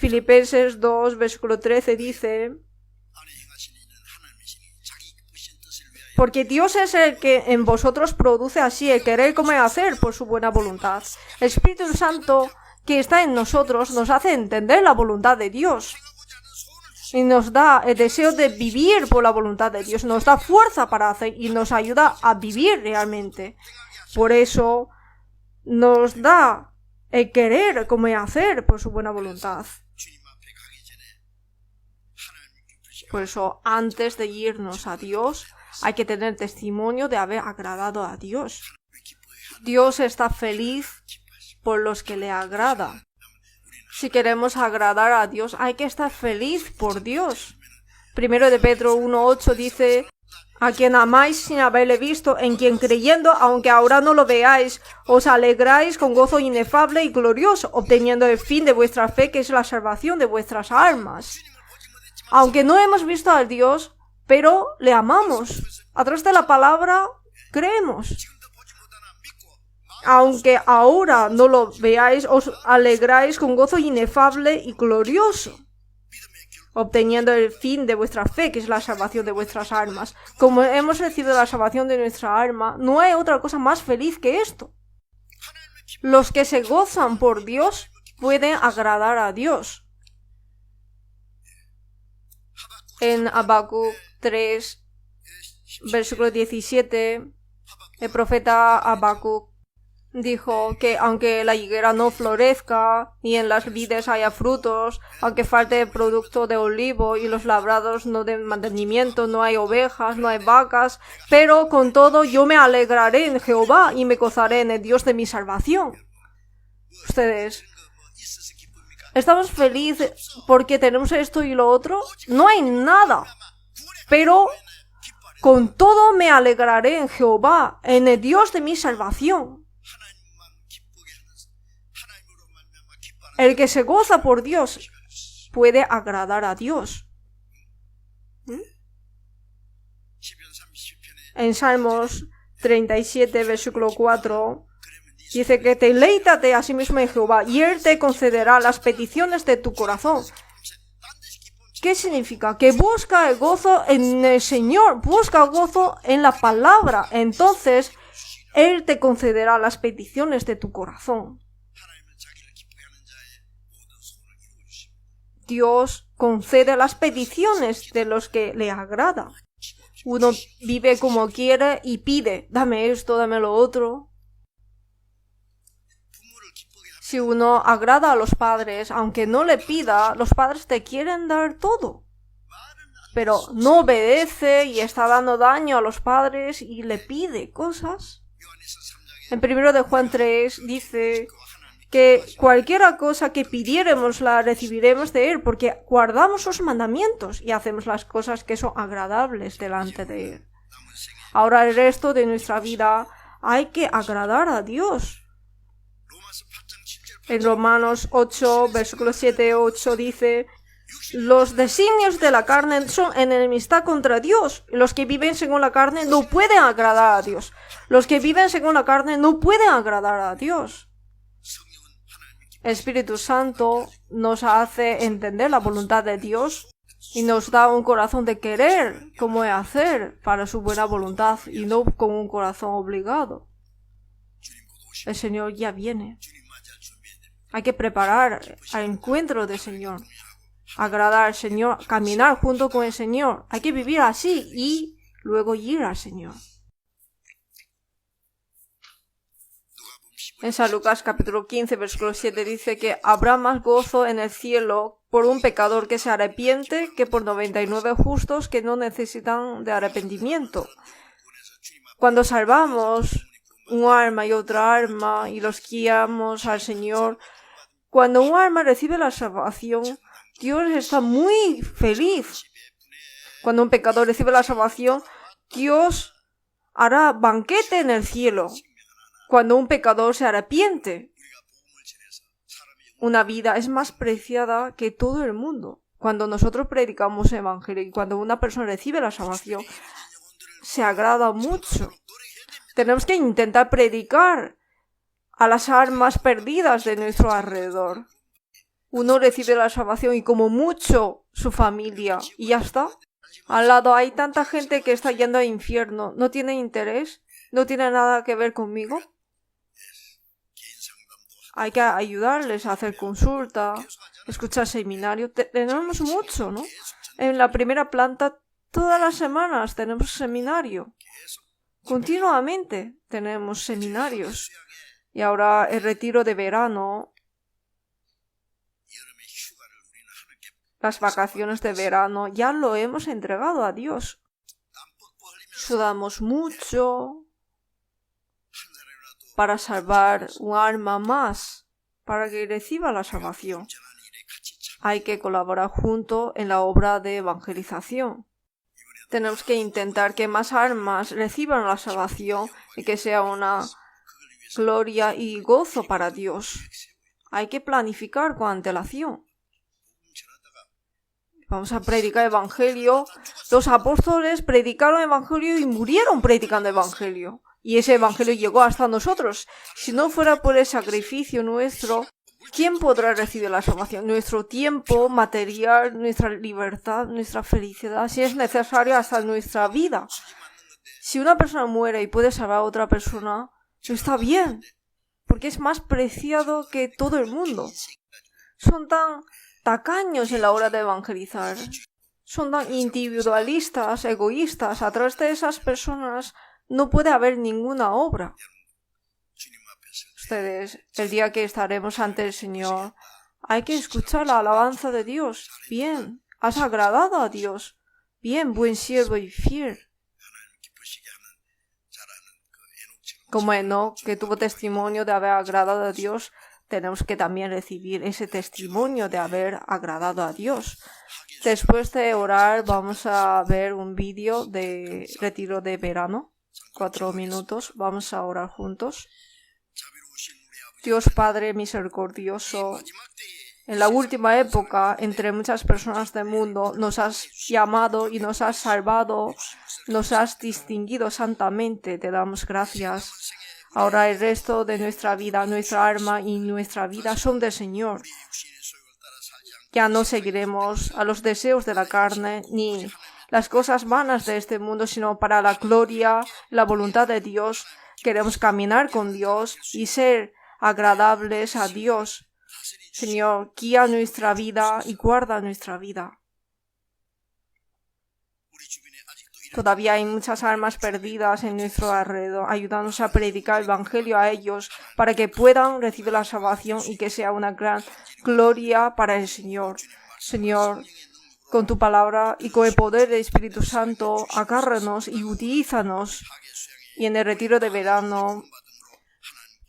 Filipenses 2, versículo 13 dice: porque Dios es el que en vosotros produce así el querer como el hacer por su buena voluntad. El Espíritu Santo que está en nosotros nos hace entender la voluntad de Dios. Y nos da el deseo de vivir por la voluntad de Dios. Nos da fuerza para hacer y nos ayuda a vivir realmente. Por eso nos da el querer como el hacer por su buena voluntad. Por eso, antes de irnos a Dios, hay que tener testimonio de haber agradado a Dios. Dios está feliz por los que le agrada. Si queremos agradar a Dios, hay que estar feliz por Dios. Primero de Pedro 1:8 dice: a quien amáis sin haberle visto, en quien creyendo, aunque ahora no lo veáis, os alegráis con gozo inefable y glorioso, obteniendo el fin de vuestra fe, que es la salvación de vuestras almas. Aunque no hemos visto al Dios, pero le amamos. A través de la palabra creemos. Aunque ahora no lo veáis, os alegráis con gozo inefable y glorioso, obteniendo el fin de vuestra fe, que es la salvación de vuestras almas. Como hemos recibido la salvación de nuestra alma, no hay otra cosa más feliz que esto. Los que se gozan por Dios pueden agradar a Dios. En Habacuc 3, versículo 17, el profeta Habacuc dijo que aunque la higuera no florezca, ni en las vides haya frutos, aunque falte producto de olivo y los labrados no den mantenimiento, no hay ovejas, no hay vacas, pero con todo yo me alegraré en Jehová y me gozaré en el Dios de mi salvación. Ustedes, ¿estamos felices porque tenemos esto y lo otro? No hay nada, pero con todo me alegraré en Jehová, en el Dios de mi salvación. El que se goza por Dios puede agradar a Dios. En Salmos 37, versículo 4, dice que deleítate a sí mismo en Jehová y Él te concederá las peticiones de tu corazón. ¿Qué significa? Que busca el gozo en el Señor, busca el gozo en la palabra. Entonces, Él te concederá las peticiones de tu corazón. Dios concede las peticiones de los que le agrada. Uno vive como quiere y pide, dame esto, dame lo otro. Si uno agrada a los padres, aunque no le pida, los padres te quieren dar todo. Pero no obedece y está dando daño a los padres y le pide cosas. En 1 de Juan 3 dice que cualquier cosa que pidiéremos la recibiremos de Él, porque guardamos sus mandamientos y hacemos las cosas que son agradables delante de Él. Ahora el resto de nuestra vida hay que agradar a Dios. En Romanos 8, versículo 7-8 dice: los designios de la carne son enemistad contra Dios. Los que viven según la carne no pueden agradar a Dios. Los que viven según la carne no pueden agradar a Dios. El Espíritu Santo nos hace entender la voluntad de Dios y nos da un corazón de querer cómo hacer para su buena voluntad y no con un corazón obligado. El Señor ya viene. Hay que preparar al encuentro del Señor, agradar al Señor, caminar junto con el Señor. Hay que vivir así y luego ir al Señor. En San Lucas capítulo 15, versículo 7 dice que habrá más gozo en el cielo por un pecador que se arrepiente que por 99 justos que no necesitan de arrepentimiento. Cuando salvamos un alma y otra alma y los guiamos al Señor, cuando un alma recibe la salvación, Dios está muy feliz. Cuando un pecador recibe la salvación, Dios hará banquete en el cielo. Cuando un pecador se arrepiente, una vida es más preciada que todo el mundo. Cuando nosotros predicamos el evangelio y cuando una persona recibe la salvación, se agrada mucho. Tenemos que intentar predicar a las almas perdidas de nuestro alrededor. Uno recibe la salvación y como mucho su familia y ya está. Al lado hay tanta gente que está yendo al infierno. ¿No tiene interés? ¿No tiene nada que ver conmigo? Hay que ayudarles a hacer consulta, escuchar seminario. Tenemos mucho, ¿no? En la primera planta, todas las semanas tenemos seminario. Continuamente tenemos seminarios. Y ahora el retiro de verano, las vacaciones de verano, ya lo hemos entregado a Dios. Sudamos mucho. para salvar un alma más, para que reciba la salvación. Hay que colaborar juntos en la obra de evangelización. Tenemos que intentar que más almas reciban la salvación y que sea una gloria y gozo para Dios. Hay que planificar con antelación. Vamos a predicar el evangelio. Los apóstoles predicaron el evangelio y murieron predicando el evangelio. Y ese evangelio llegó hasta nosotros. Si no fuera por el sacrificio nuestro, ¿quién podrá recibir la salvación? Nuestro tiempo material, nuestra libertad, nuestra felicidad, si es necesario hasta nuestra vida. Si una persona muere y puede salvar a otra persona, no está bien, porque es más preciado que todo el mundo. Son tan tacaños en la hora de evangelizar. Son tan individualistas, egoístas. A través de esas personas no puede haber ninguna obra. Ustedes, el día que estaremos ante el Señor, hay que escuchar la alabanza de Dios. Bien, has agradado a Dios. Bien, buen siervo y fiel. Como Enoc, que tuvo testimonio de haber agradado a Dios, tenemos que también recibir ese testimonio de haber agradado a Dios. Después de orar, vamos a ver un vídeo de retiro de verano. 4 minutos. Vamos a orar juntos. Dios Padre misericordioso, en la última época, entre muchas personas del mundo, nos has llamado y nos has salvado, nos has distinguido santamente. Te damos gracias. Ahora el resto de nuestra vida, nuestra alma y nuestra vida son del Señor. Ya no seguiremos a los deseos de la carne ni las cosas vanas de este mundo, sino para la gloria, la voluntad de Dios. Queremos caminar con Dios y ser agradables a Dios. Señor, guía nuestra vida y guarda nuestra vida. Todavía hay muchas almas perdidas en nuestro alrededor. Ayúdanos a predicar el evangelio a ellos para que puedan recibir la salvación y que sea una gran gloria para el Señor. Señor, con tu palabra y con el poder del Espíritu Santo, agárranos y utilízanos. Y en el retiro de verano,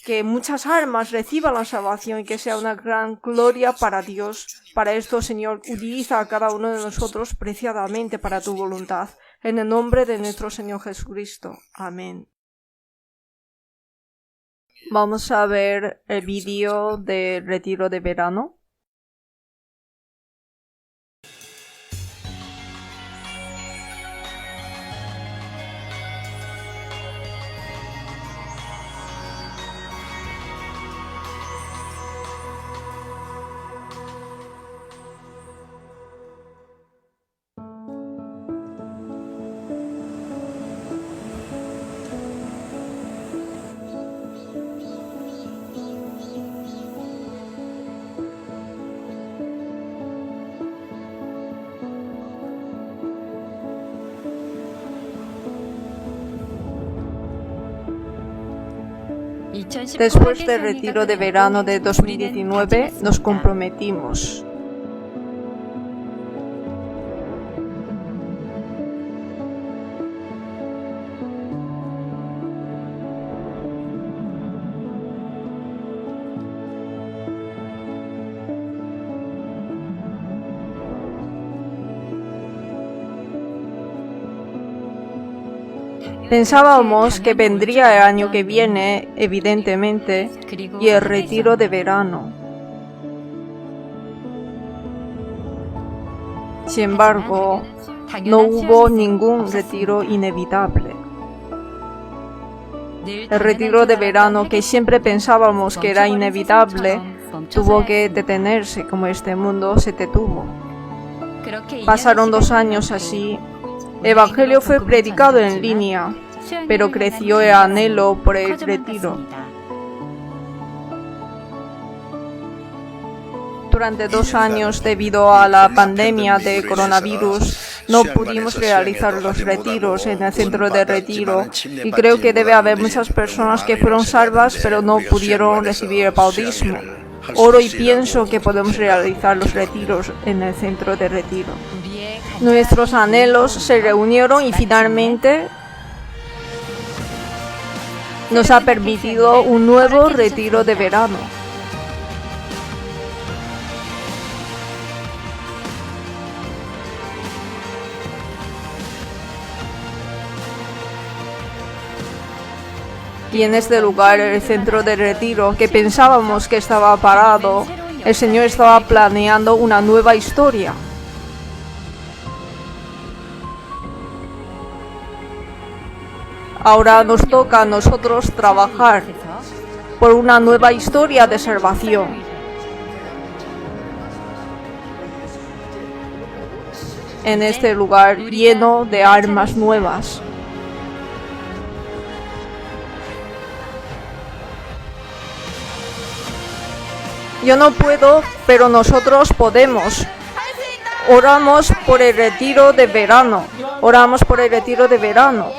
que muchas almas reciban la salvación y que sea una gran gloria para Dios. Para esto, Señor, utiliza a cada uno de nosotros preciadamente para tu voluntad. En el nombre de nuestro Señor Jesucristo. Amén. Vamos a ver el vídeo del retiro de verano. Después del retiro de verano de 2019, nos comprometimos. Pensábamos que vendría el año que viene, evidentemente, y el retiro de verano. Sin embargo, no hubo ningún retiro inevitable. El retiro de verano, que siempre pensábamos que era inevitable, tuvo que detenerse como este mundo se detuvo. Pasaron 2 años así. El Evangelio fue predicado en línea, pero creció el anhelo por el retiro. Durante 2 años, debido a la pandemia de coronavirus, no pudimos realizar los retiros en el centro de retiro y creo que debe haber muchas personas que fueron salvas pero no pudieron recibir el bautismo. Oro y pienso que podemos realizar los retiros en el centro de retiro. Nuestros anhelos se reunieron y finalmente nos ha permitido un nuevo retiro de verano. Y en este lugar, el centro de retiro, que pensábamos que estaba parado, el Señor estaba planeando una nueva historia. Ahora nos toca a nosotros trabajar por una nueva historia de salvación. En este lugar lleno de almas nuevas. Yo no puedo, pero nosotros podemos. Oramos por el retiro de verano. Oramos por el retiro de verano.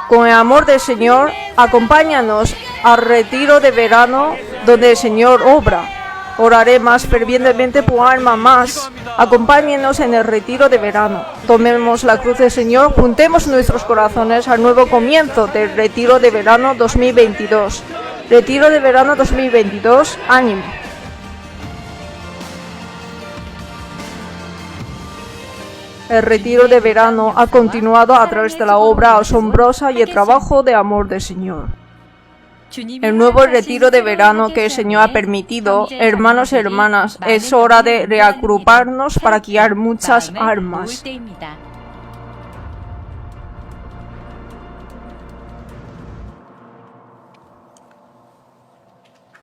Con el amor del Señor, acompáñanos al retiro de verano donde el Señor obra. Oraré más fervientemente por alma más. Acompáñenos en el retiro de verano. Tomemos la cruz del Señor, juntemos nuestros corazones al nuevo comienzo del retiro de verano 2022. Retiro de verano 2022, ánimo. El retiro de verano ha continuado a través de la obra asombrosa y el trabajo de amor del Señor. El nuevo retiro de verano que el Señor ha permitido, hermanos y hermanas, es hora de reagruparnos para guiar muchas almas.